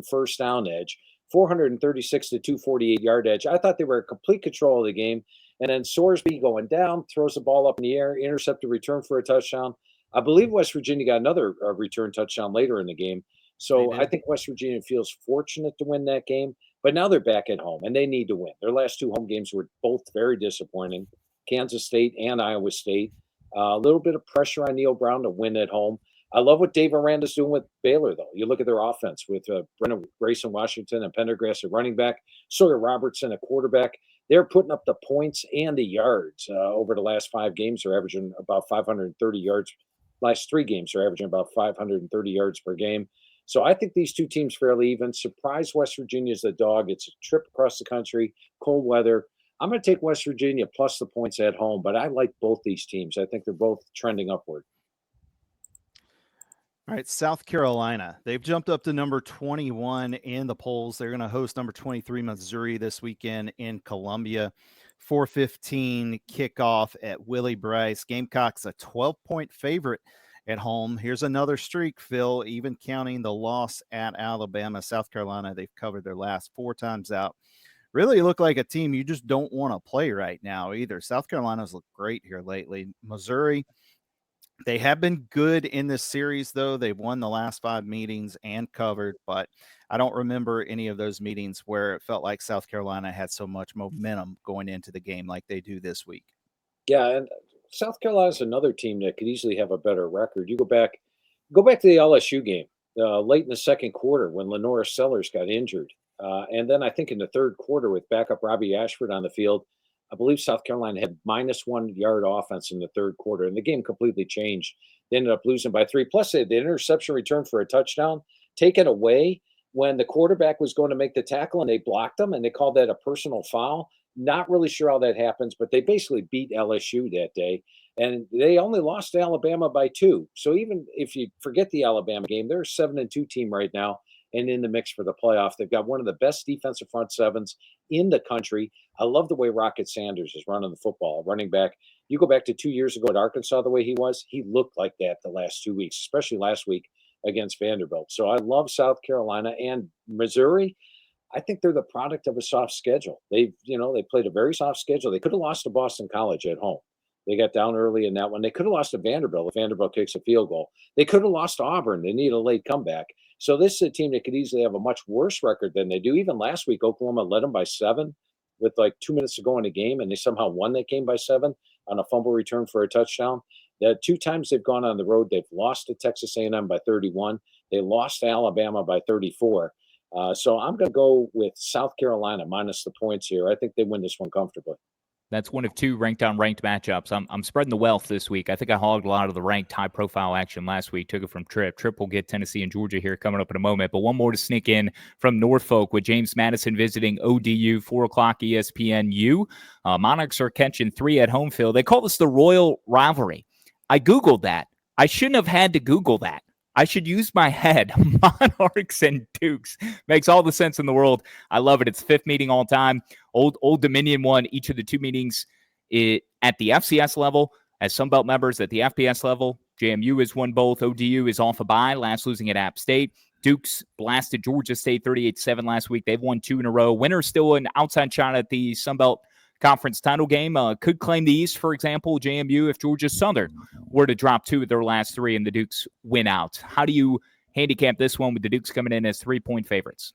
first down edge, 436 to 248 yard edge. I thought they were in complete control of the game. And then Sorsby going down, throws the ball up in the air, intercepted, return for a touchdown. I believe West Virginia got another return touchdown later in the game. So I think West Virginia feels fortunate to win that game, but now they're back at home and they need to win. Their last two home games were both very disappointing, Kansas State and Iowa State. A little bit of pressure on Neil Brown to win at home. I love what Dave Aranda's doing with Baylor, though. You look at their offense with Brennan Grayson Washington and Pendergrass at running back, Sawyer Robertson at quarterback. They're putting up the points and the yards over the last 5 games. They're averaging about 530 yards. Last 3 games, they're averaging about 530 yards per game. So I think these two teams fairly even. Surprise West Virginia's the dog. It's a trip across the country, cold weather. I'm going to take West Virginia plus the points at home, but I like both these teams. I think they're both trending upward. All right, South Carolina. They've jumped up to number 21 in the polls. They're going to host number 23 Missouri this weekend in Columbia. 4:15 kickoff at Willie Bryce. Gamecocks a 12-point favorite at home. Here's another streak, Phil, even counting the loss at Alabama. South Carolina, they've covered their last 4 times out. Really look like a team you just don't want to play right now either. South Carolina's looked great here lately. Missouri, they have been good in this series, though. They've won the last 5 meetings and covered, but I don't remember any of those meetings where it felt like South Carolina had so much momentum going into the game like they do this week. Yeah, and South Carolina's another team that could easily have a better record. You go back to the LSU game late in the second quarter when Lenora Sellers got injured. And then I think in the third quarter with backup Robbie Ashford on the field, I believe South Carolina had -1 yard offense in the third quarter, and the game completely changed. They ended up losing by 3. Plus, they had the interception return for a touchdown taken away when the quarterback was going to make the tackle, and they blocked him, and they called that a personal foul. Not really sure how that happens, but they basically beat LSU that day, and they only lost to Alabama by 2. So even if you forget the Alabama game, they're a 7-2 team right now and in the mix for the playoff. They've got one of the best defensive front sevens in the country. I love the way Rocket Sanders is running the football, running back. You go back to 2 years ago at Arkansas, the way he was, he looked like that the last 2 weeks, especially last week against Vanderbilt. So I love South Carolina and Missouri. I think they're the product of a soft schedule. They played a very soft schedule. They could have lost to Boston College at home. They got down early in that one. They could have lost to Vanderbilt if Vanderbilt kicks a field goal. They could have lost to Auburn. They need a late comeback. So this is a team that could easily have a much worse record than they do. Even last week, Oklahoma led them by 7 with like 2 minutes to go in the game, and they somehow won that game by 7 on a fumble return for a touchdown. The 2 times they've gone on the road, they've lost to Texas A&M by 31. They lost to Alabama by 34. So I'm going to go with South Carolina minus the points here. I think they win this one comfortably. That's one of 2 ranked-on-ranked matchups. I'm spreading the wealth this week. I think I hogged a lot of the ranked high-profile action last week. Took it from Tripp. Tripp will get Tennessee and Georgia here coming up in a moment. But one more to sneak in from Norfolk with James Madison visiting ODU, 4 o'clock ESPNU. Monarchs are catching 3 at home field. They call this the Royal Rivalry. I Googled that. I shouldn't have had to Google that. I should use my head. Monarchs and Dukes makes all the sense in the world. I love it. It's 5th meeting all time. Old Dominion won each of the 2 meetings at the FCS level. As Sunbelt members at the FBS level, JMU has won both. ODU is off a bye, last losing at App State. Dukes blasted Georgia State 38-7 last week. They've won 2 in a row. Winner still an outside shot at the Sunbelt Conference title game. Could claim the East, for example, JMU, if Georgia Southern were to drop 2 of their last 3 and the Dukes win out. How do you handicap this one with the Dukes coming in as 3-point favorites?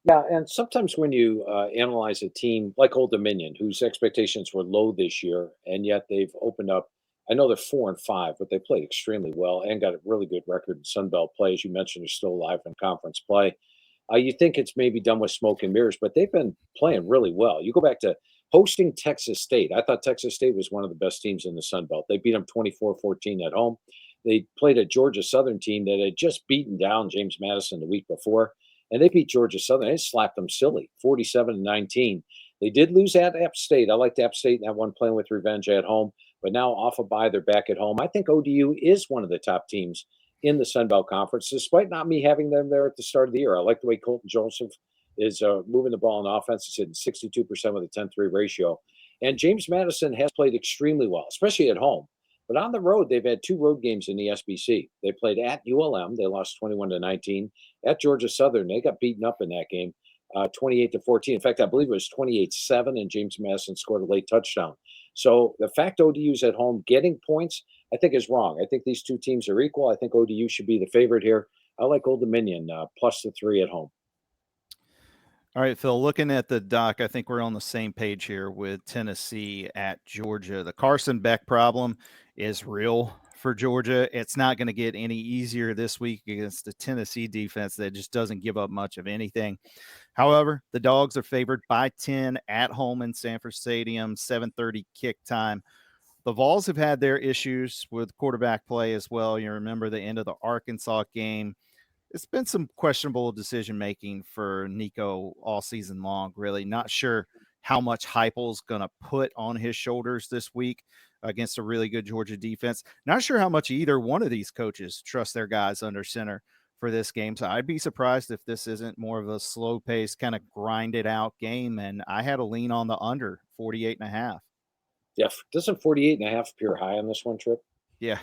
Yeah, and sometimes when you analyze a team like Old Dominion, whose expectations were low this year, and yet they've opened up, I know they're 4-5, but they played extremely well and got a really good record in Sunbelt play. As you mentioned, they're still alive in conference play. You think it's maybe done with smoke and mirrors, but they've been playing really well. You go back to hosting Texas State. I thought Texas State was one of the best teams in the Sun Belt. They beat them 24-14 at home. They played a Georgia Southern team that had just beaten down James Madison the week before, and they beat Georgia Southern. They slapped them silly, 47-19. They did lose at App State. I liked App State in that one, playing with revenge at home, but now off a bye, they're back at home. I think ODU is one of the top teams in the Sun Belt Conference, despite not me having them there at the start of the year. I like the way Colton Joseph is moving the ball in offense. He's hitting 62% with a 10-3 ratio. And James Madison has played extremely well, especially at home. But on the road, they've had 2 road games in the SBC. They played at ULM. They lost 21-19. At Georgia Southern, they got beaten up in that game, 28-14. In fact, I believe it was 28-7, and James Madison scored a late touchdown. So the fact ODU's at home getting points, I think is wrong. I think these two teams are equal. I think ODU should be the favorite here. I like Old Dominion plus the 3 at home. All right, Phil, looking at the doc, I think we're on the same page here with Tennessee at Georgia. The Carson Beck problem is real for Georgia. It's not going to get any easier this week against the Tennessee defense that just doesn't give up much of anything. However, the Dogs are favored by 10 at home in Sanford Stadium, 7:30 kick time. The Vols have had their issues with quarterback play as well. You remember the end of the Arkansas game. It's been some questionable decision-making for Nico all season long, really. Not sure how much Heupel's going to put on his shoulders this week against a really good Georgia defense. Not sure how much either one of these coaches trust their guys under center for this game. So I'd be surprised if this isn't more of a slow-paced, kind of grinded-out game. And I had a lean on the under, 48.5. Yeah, doesn't 48.5 appear high on this one, Tripp? Yeah.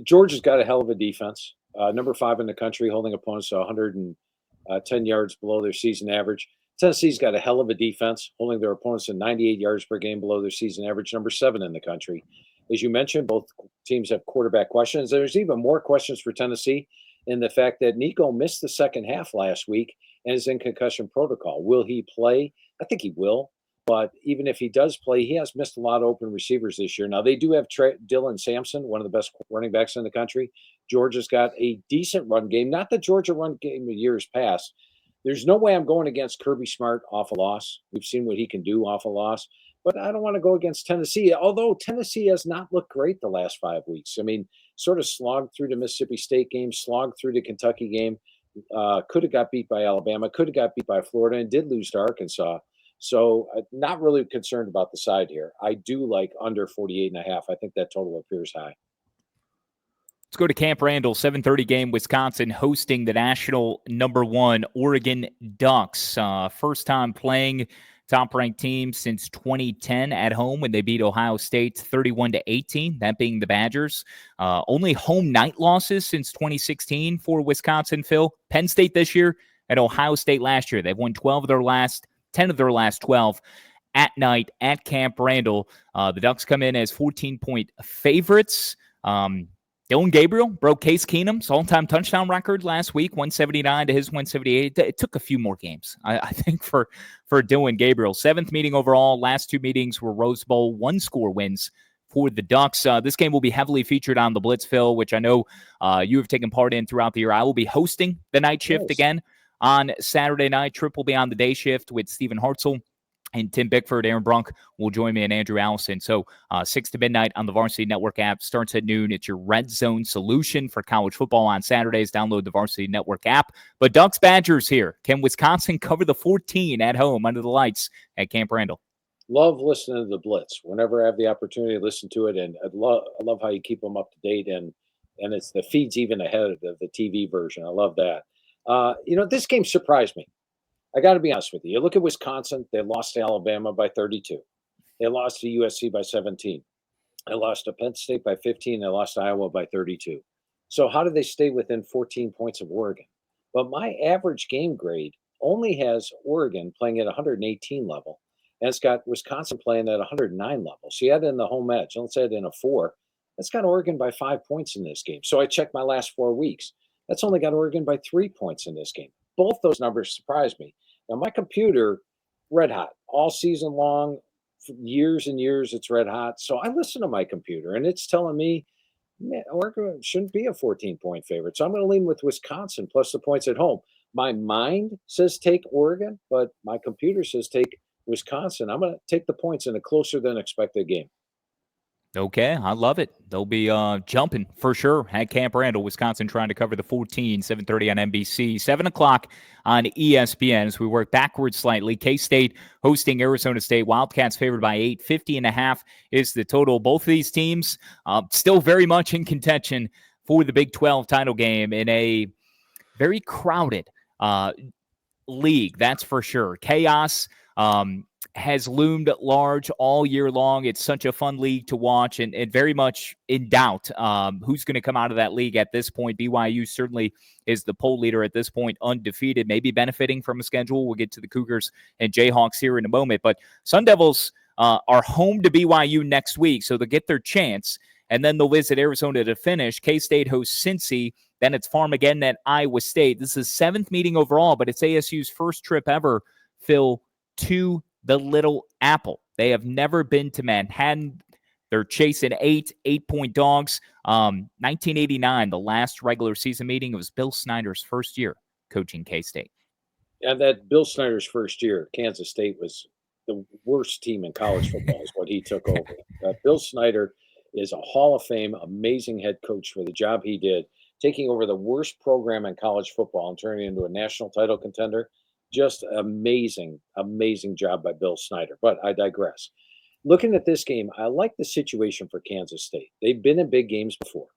Georgia's got a hell of a defense. Number 5 in the country, holding opponents to 110 yards below their season average. Tennessee's got a hell of a defense, holding their opponents to 98 yards per game below their season average, number 7 in the country. As you mentioned, both teams have quarterback questions. There's even more questions for Tennessee in the fact that Nico missed the second half last week and is in concussion protocol. Will he play? I think he will. But even if he does play, he has missed a lot of open receivers this year. Now, they do have Dylan Sampson, one of the best running backs in the country. Georgia's got a decent run game, not the Georgia run game of years past. There's no way I'm going against Kirby Smart off a loss. We've seen what he can do off a loss. But I don't want to go against Tennessee, although Tennessee has not looked great the last 5 weeks. I mean, sort of slogged through the Mississippi State game, slogged through the Kentucky game, could have got beat by Alabama, could have got beat by Florida, and did lose to Arkansas. So not really concerned about the side here. I do like under 48.5. I think that total appears high. Let's go to Camp Randall, 7:30 game, Wisconsin hosting the national number 1 Oregon Ducks. First time playing top-ranked team since 2010 at home when they beat Ohio State 31-18, that being the Badgers. Only home night losses since 2016 for Wisconsin, Phil. Penn State this year and Ohio State last year. They've won 10 of their last 12 at night at Camp Randall. The Ducks come in as 14-point favorites. Dylan Gabriel broke Case Keenum's all-time touchdown record last week, 179 to his 178. It took a few more games, I think, for Dylan Gabriel. 7th meeting overall. Last 2 meetings were Rose Bowl, 1-score wins for the Ducks. This game will be heavily featured on the Blitz, Phil, which I know you have taken part in throughout the year. I will be hosting the night shift again on Saturday night. Tripp will be on the day shift with Stephen Hartzell and Tim Bickford. Aaron Brunk will join me and Andrew Allison. So 6 to midnight on the Varsity Network app. Starts at noon. It's your red zone solution for college football on Saturdays. Download the Varsity Network app. But Ducks Badgers here. Can Wisconsin cover the 14 at home under the lights at Camp Randall? Love listening to the Blitz. Whenever I have the opportunity to listen to it, and I love how you keep them up to date, and it's the feeds even ahead of the TV version. I love that. This game surprised me. I got to be honest with you. You look at Wisconsin, they lost to Alabama by 32. They lost to USC by 17. They lost to Penn State by 15. They lost to Iowa by 32. So how did they stay within 14 points of Oregon? But my average game grade only has Oregon playing at 118 level, and it's got Wisconsin playing at 109 level. So you add in the home edge. Let's add in a 4. That's got Oregon by 5 points in this game. So I checked my last 4 weeks. That's only got Oregon by 3 points in this game. Both those numbers surprised me. Now, my computer, red hot, all season long, for years and years, it's red hot. So I listen to my computer, and it's telling me, man, Oregon shouldn't be a 14-point favorite. So I'm going to lean with Wisconsin plus the points at home. My mind says take Oregon, but my computer says take Wisconsin. I'm going to take the points in a closer than expected game. Okay, I love it. They'll be jumping for sure at Camp Randall. Wisconsin trying to cover the 14, 7:30 on NBC, 7 o'clock on ESPN. As we work backwards slightly, K-State hosting Arizona State. Wildcats favored by 8, 50.5 is the total. Both of these teams still very much in contention for the Big 12 title game in a very crowded league, that's for sure. Chaos has loomed large all year long. It's such a fun league to watch, and very much in doubt who's going to come out of that league at this point. BYU certainly is the poll leader at this point, undefeated, maybe benefiting from a schedule. We'll get to the Cougars and Jayhawks here in a moment, but Sun Devils are home to BYU next week, so they'll get their chance. and then they'll visit Arizona to finish. K-State hosts Cincy. Then it's Farmageddon at Iowa State. This is 7th meeting overall, but it's ASU's first trip ever, Phil, to the Little Apple. They have never been to Manhattan. They're chasing 8-point dogs. 1989, the last regular season meeting. It was Bill Snyder's first year coaching K-State. And that Bill Snyder's first year, Kansas State was the worst team in college football is what he took over. Bill Snyder is a Hall of Fame, amazing head coach for the job he did, taking over the worst program in college football and turning it into a national title contender. Just amazing, amazing job by Bill Snyder. But I digress. Looking at this game, I like the situation for Kansas State. They've been in big games before.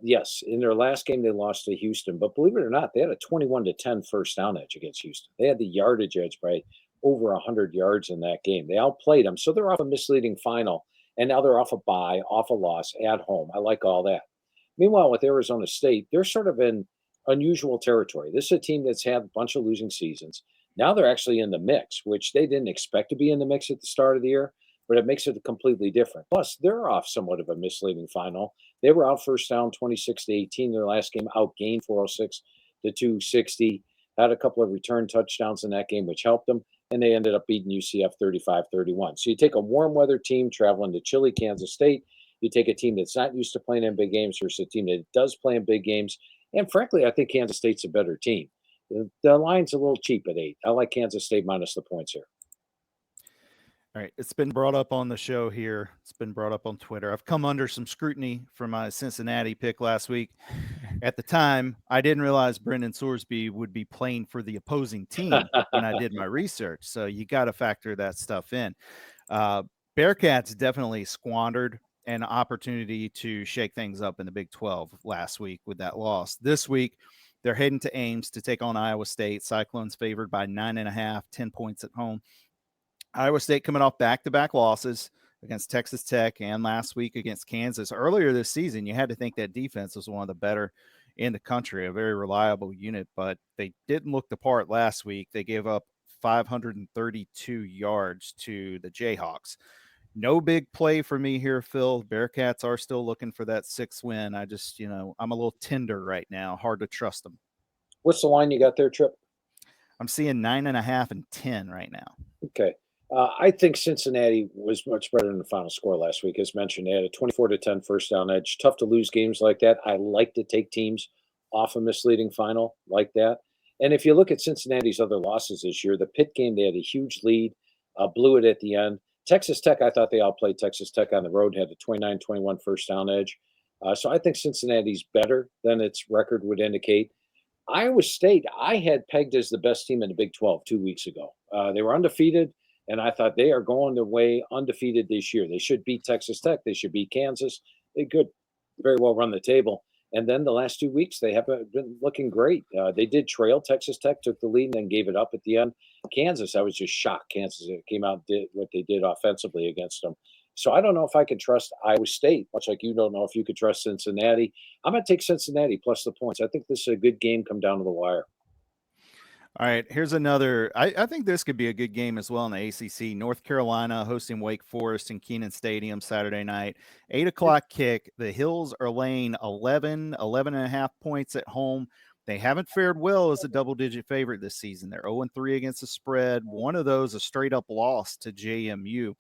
Yes, in their last game, they lost to Houston, but believe it or not, they had a 21-10 first down edge against Houston. They had the yardage edge by over 100 yards in that game. They outplayed them, so they're off a misleading final, and now they're off a bye, off a loss at home. I like all that. Meanwhile, with Arizona State, they're sort of in unusual territory. This is a team that's had a bunch of losing seasons. Now they're actually in the mix, which they didn't expect to be in the mix at the start of the year, but it makes it completely different. Plus, they're off somewhat of a misleading final. They were out first down 26-18. Their last game outgained 406 to 260. Had a couple of return touchdowns in that game, which helped them, and they ended up beating UCF 35-31. So you take a warm weather team traveling to chilly Kansas State. You take a team that's not used to playing in big games versus a team that does play in big games. And frankly, I think Kansas State's a better team. The line's a little cheap at 8. I like Kansas State minus the points here. All right. It's been brought up on the show here. It's been brought up on Twitter. I've come under some scrutiny for my Cincinnati pick last week. At the time, I didn't realize Brendan Sorsby would be playing for the opposing team when I did my research. So you got to factor that stuff in. Bearcats definitely squandered an opportunity to shake things up in the Big 12 last week with that loss. This week, they're heading to Ames to take on Iowa State. Cyclones favored by 9.5, 10 points at home. Iowa State coming off back-to-back losses against Texas Tech and last week against Kansas. Earlier this season, you had to think that defense was one of the better in the country, a very reliable unit, but they didn't look the part last week. They gave up 532 yards to the Jayhawks. No big play for me here, Phil. Bearcats are still looking for that 6th win. I just, I'm a little tender right now. Hard to trust them. What's the line you got there, Tripp? I'm seeing 9.5 and 10 right now. Okay. I think Cincinnati was much better than the final score last week. As mentioned, they had a 24-10 first down edge. Tough to lose games like that. I like to take teams off a misleading final like that. And if you look at Cincinnati's other losses this year, the Pitt game, they had a huge lead, blew it at the end. Texas Tech, I thought they outplayed Texas Tech on the road, had a 29-21 first down edge. So I think Cincinnati's better than its record would indicate. Iowa State, I had pegged as the best team in the Big 12 2 weeks ago. They were undefeated. And I thought they are going their way undefeated this year. They should beat Texas Tech. They should beat Kansas. They could very well run the table. And then the last 2 weeks, they haven't been looking great. They did trail. Texas Tech took the lead and then gave it up at the end. Kansas, I was just shocked. Kansas came out and did what they did offensively against them. So I don't know if I can trust Iowa State, much like you don't know if you could trust Cincinnati. I'm going to take Cincinnati plus the points. I think this is a good game come down to the wire. All right, here's another. I think this could be a good game as well in the ACC. North Carolina hosting Wake Forest in Kenan Stadium Saturday night. 8 o'clock kick. The Hills are laying 11.5 points at home. They haven't fared well as a double-digit favorite this season. They're 0-3 against the spread. One of those a straight-up loss to JMU.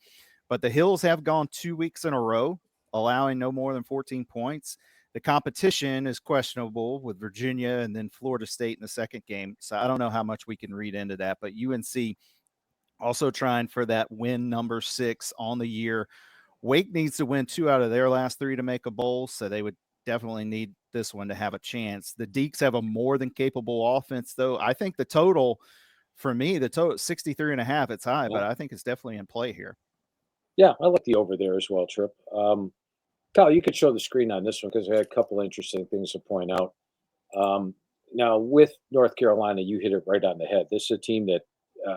But the Hills have gone 2 weeks in a row, allowing no more than 14 points. The competition is questionable with Virginia and then Florida State in the second game. So I don't know how much we can read into that, but UNC also trying for that win number 6 on the year. Wake needs to win 2 out of their last 3 to make a bowl, so they would definitely need this one to have a chance. The Deacs have a more than capable offense, though. I think the total, for me, the total 63.5, it's high, but I think it's definitely in play here. Yeah, I like the over there as well, Tripp. Kyle, you could show the screen on this one because I had a couple interesting things to point out. Now, with North Carolina, you hit it right on the head. This is a team that,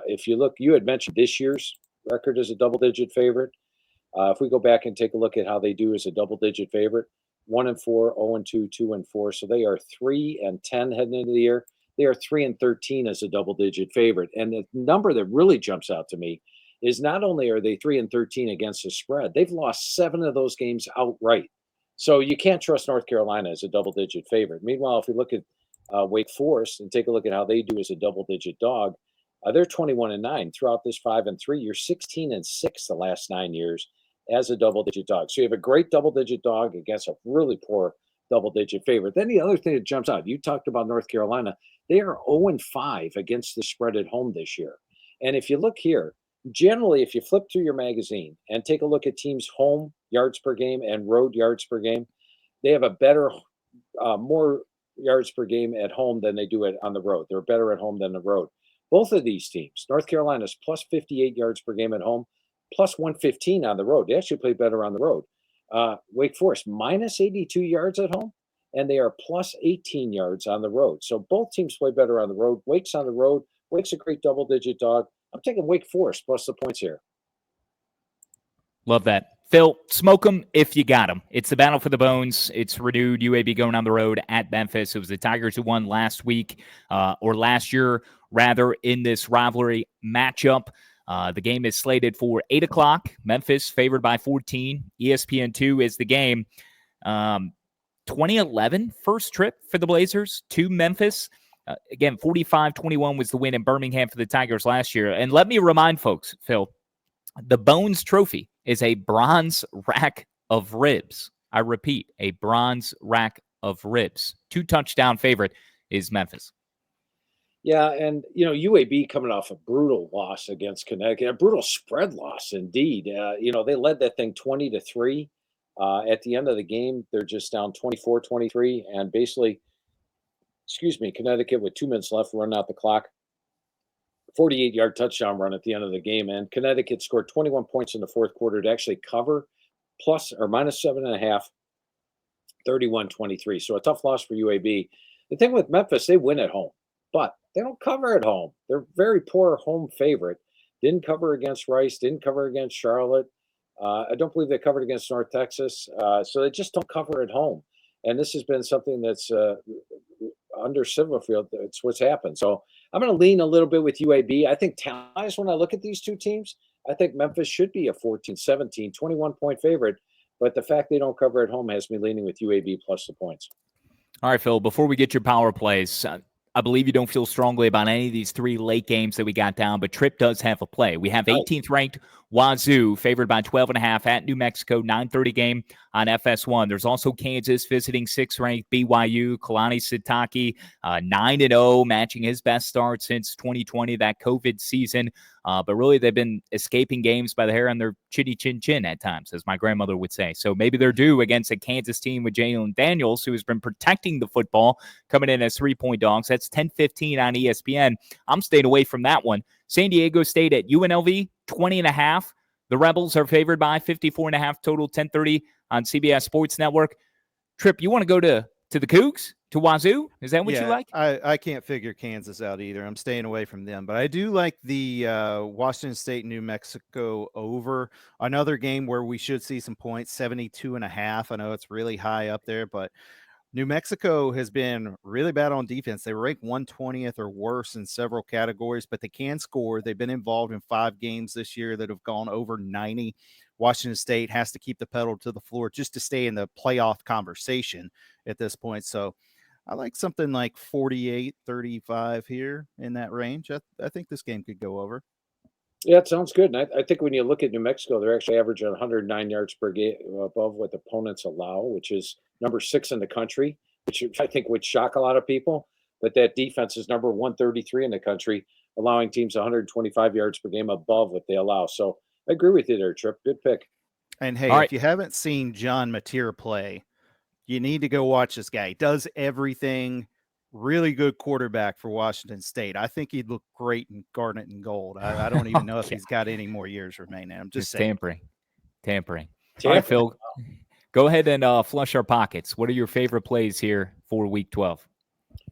if you look, you had mentioned this year's record as a double-digit favorite. If we go back and take a look at how they do as a double-digit favorite, 1-4, 0-2, 2-4. So they are 3-10 heading into the year. They are 3-13 as a double-digit favorite. And the number that really jumps out to me is not only are they 3-13 against the spread, they've lost 7 of those games outright. So you can't trust North Carolina as a double-digit favorite. Meanwhile, if you look at Wake Forest and take a look at how they do as a double-digit dog, they're 21-9 throughout this 5-3. You're 16-6 the last 9 years as a double-digit dog. So you have a great double-digit dog against a really poor double-digit favorite. Then the other thing that jumps out, you talked about North Carolina. They are 0-5 against the spread at home this year. And if you look here, generally, if you flip through your magazine and take a look at teams' home yards per game and road yards per game, they have a better, more yards per game at home than they do on the road. They're better at home than the road. Both of these teams, North Carolina's plus 58 yards per game at home, plus 115 on the road. They actually play better on the road. Wake Forest minus 82 yards at home, and they are plus 18 yards on the road. So both teams play better on the road. Wake's on the road. Wake's a great double-digit dog. I'm taking Wake Forest plus the points here. Love that. Phil, smoke them if you got them. It's the battle for the bones. It's renewed. UAB going on the road at Memphis. It was the Tigers who won last week, or last year, rather, in this rivalry matchup. The game is slated for 8 o'clock. Memphis favored by 14. ESPN2 is the game. 2011 first trip for the Blazers to Memphis. Again, 45-21 was the win in Birmingham for the Tigers last year. And let me remind folks, Phil, the Bones Trophy is a bronze rack of ribs. I repeat, a bronze rack of ribs. 2-touchdown favorite is Memphis. Yeah, and UAB coming off a brutal loss against Connecticut, a brutal spread loss indeed. They led that thing 20-3. At the end of the game, they're just down 24-23, and basically, Connecticut with 2 minutes left, running out the clock. 48-yard touchdown run at the end of the game, and Connecticut scored 21 points in the fourth quarter to actually cover plus or minus 7.5, 31-23. So a tough loss for UAB. The thing with Memphis, they win at home, but they don't cover at home. They're very poor home favorite. Didn't cover against Rice, didn't cover against Charlotte. I don't believe they covered against North Texas. So they just don't cover at home. And this has been something that's under Silverfield. It's what's happened. So I'm going to lean a little bit with UAB. I think talent-wise, when I look at these two teams, I think Memphis should be a 14, 17, 21-point favorite. But the fact they don't cover at home has me leaning with UAB plus the points. All right, Phil, before we get your power plays, I believe you don't feel strongly about any of these 3 late games that we got down, but Tripp does have a play. We have 18th ranked Wazoo favored by 12.5 at New Mexico, 9:30 game on FS1. There's also Kansas visiting 6th ranked BYU, Kalani Sitake, 9-0, matching his best start since 2020, that COVID season. But really, they've been escaping games by the hair on their chinny chin chin at times, as my grandmother would say. So maybe they're due against a Kansas team with Jalen Daniels, who has been protecting the football, coming in as 3-point dogs. That's 10:15 on ESPN. I'm staying away from that one. San Diego State at UNLV, 20.5. The Rebels are favored by 54.5 total, 10:30 on CBS Sports Network. Tripp, you want to go to the Cougs, to Wazoo? Is that what you like? I can't figure Kansas out either. I'm staying away from them, but I do like the Washington State, New Mexico over. Another game where we should see some points, 72.5. I know it's really high up there, but New Mexico has been really bad on defense. They rank 120th or worse in several categories, but they can score. They've been involved in 5 games this year that have gone over 90. Washington State has to keep the pedal to the floor just to stay in the playoff conversation at this point. So I like something like 48-35 here in that range. I think this game could go over. Yeah, it sounds good. And I think when you look at New Mexico, they're actually averaging 109 yards per game above what opponents allow, which is number 6 in the country, which I think would shock a lot of people. But that defense is number 133 in the country, allowing teams 125 yards per game above what they allow. So I agree with you there, Tripp. Good pick. And hey, All right. If you haven't seen John Mateer play, you need to go watch this guy. He does everything. Really good quarterback for Washington State. I think he'd look great in garnet and gold. I don't even know if he's got any more years remaining. I'm just saying. Tampering. All right, Phil, go ahead and flush our pockets. What are your favorite plays here for Week 12?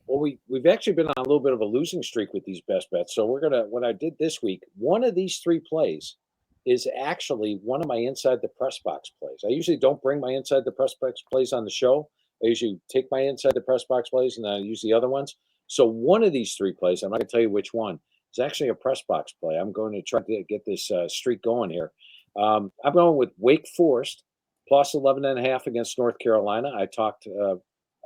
Well, we've actually been on a little bit of a losing streak with these best bets. So what I did this week, one of these 3 plays is actually one of my inside the press box plays. I usually don't bring my inside the press box plays on the show. I usually take my inside the press box plays and then I use the other ones. So one of these 3 plays, I'm not going to tell you which one, is actually a press box play. I'm going to try to get this streak going here. I'm going with Wake Forest plus 11.5 against North Carolina. I talked a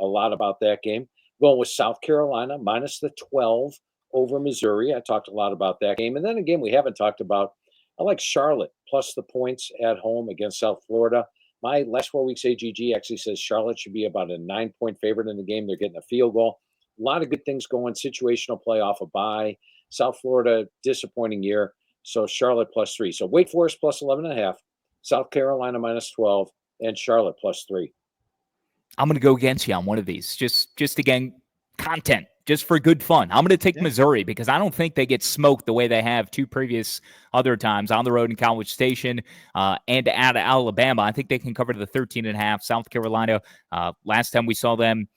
lot about that game. Going with South Carolina minus the 12 over Missouri. I talked a lot about that game. And then a game we haven't talked about, I like Charlotte plus the points at home against South Florida. My last 4 weeks AGG actually says Charlotte should be about a 9-point favorite in the game. They're getting a field goal. A lot of good things going. Situational play off a bye. South Florida, disappointing year. So Charlotte plus 3. So Wake Forest plus 11.5, South Carolina minus 12, and Charlotte plus 3. I'm going to go against you on one of these. Just again, content, just for good fun. I'm going to take Missouri because I don't think they get smoked the way they have 2 previous other times on the road in College Station and at Alabama. I think they can cover the 13.5. South Carolina, last time we saw them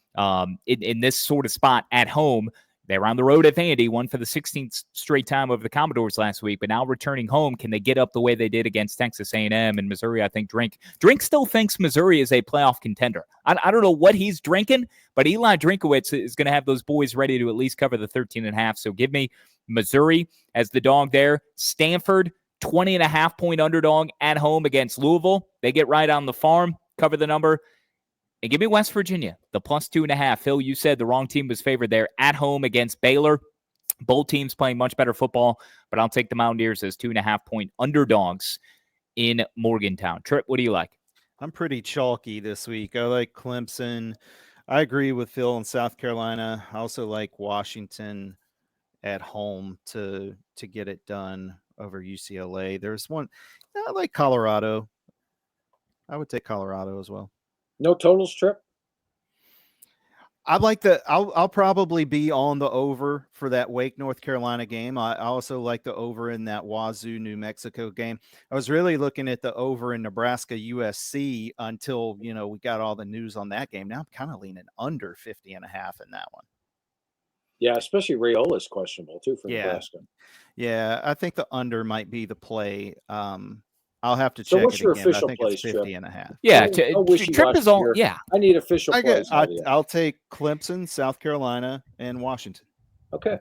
in this sort of spot at home, they were on the road at Vandy, won for the 16th straight time over the Commodores last week, but now returning home, can they get up the way they did against Texas A&M and Missouri? I think Drink still thinks Missouri is a playoff contender. I don't know what he's drinking, but Eli Drinkowitz is going to have those boys ready to at least cover the 13.5. So give me Missouri as the dog there. Stanford, 20.5-point underdog at home against Louisville. They get right on the farm, cover the number. And give me West Virginia, the plus 2.5. Phil, you said the wrong team was favored there at home against Baylor. Both teams playing much better football, but I'll take the Mountaineers as 2.5-point underdogs in Morgantown. Tripp, what do you like? I'm pretty chalky this week. I like Clemson. I agree with Phil in South Carolina. I also like Washington at home to get it done over UCLA. There's one. I like Colorado. I would take Colorado as well. No totals, Tripp? I'd like I'll probably be on the over for that Wake, North Carolina game. I also like the over in that Wazoo, New Mexico game. I was really looking at the over in Nebraska, USC until, we got all the news on that game. Now I'm kind of leaning under 50.5 in that one. Yeah, especially Rayola's questionable too for Nebraska. Yeah, I think the under might be the play. I'll have to check. So what's your again, official I think place, it's 50.5. Yeah, Tripp is all. Yeah, I need official plays. I'll take Clemson, South Carolina, and Washington. Okay.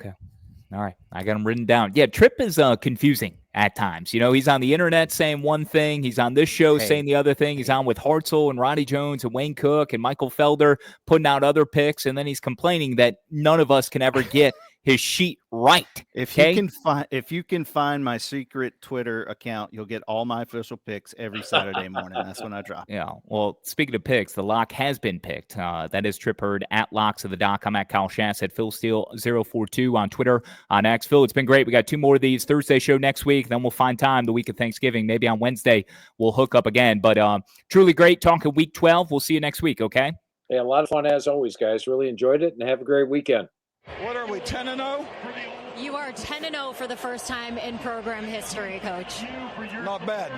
All right, I got them written down. Yeah, Tripp is confusing at times. He's on the internet saying one thing. He's on this show saying the other thing. He's on with Hartzell and Roddy Jones and Wayne Cook and Michael Felder putting out other picks, and then he's complaining that none of us can ever get his sheet right. If you can find my secret Twitter account, you'll get all my official picks every Saturday morning. That's when I drop. Yeah. Well, speaking of picks, the lock has been picked. That is Tripp Hurd at Locks of the Dock. I'm at Kyle Schass at Phil Steele 042 on Twitter, on X. Phil, it's been great. We got 2 more of these. Thursday show next week. Then we'll find time the week of Thanksgiving. Maybe on Wednesday we'll hook up again. But truly great talking week 12. We'll see you next week. Okay. Hey, a lot of fun as always, guys. Really enjoyed it, and have a great weekend. What are we, 10-0? You are 10-0 for the first time in program history, Coach. Not bad.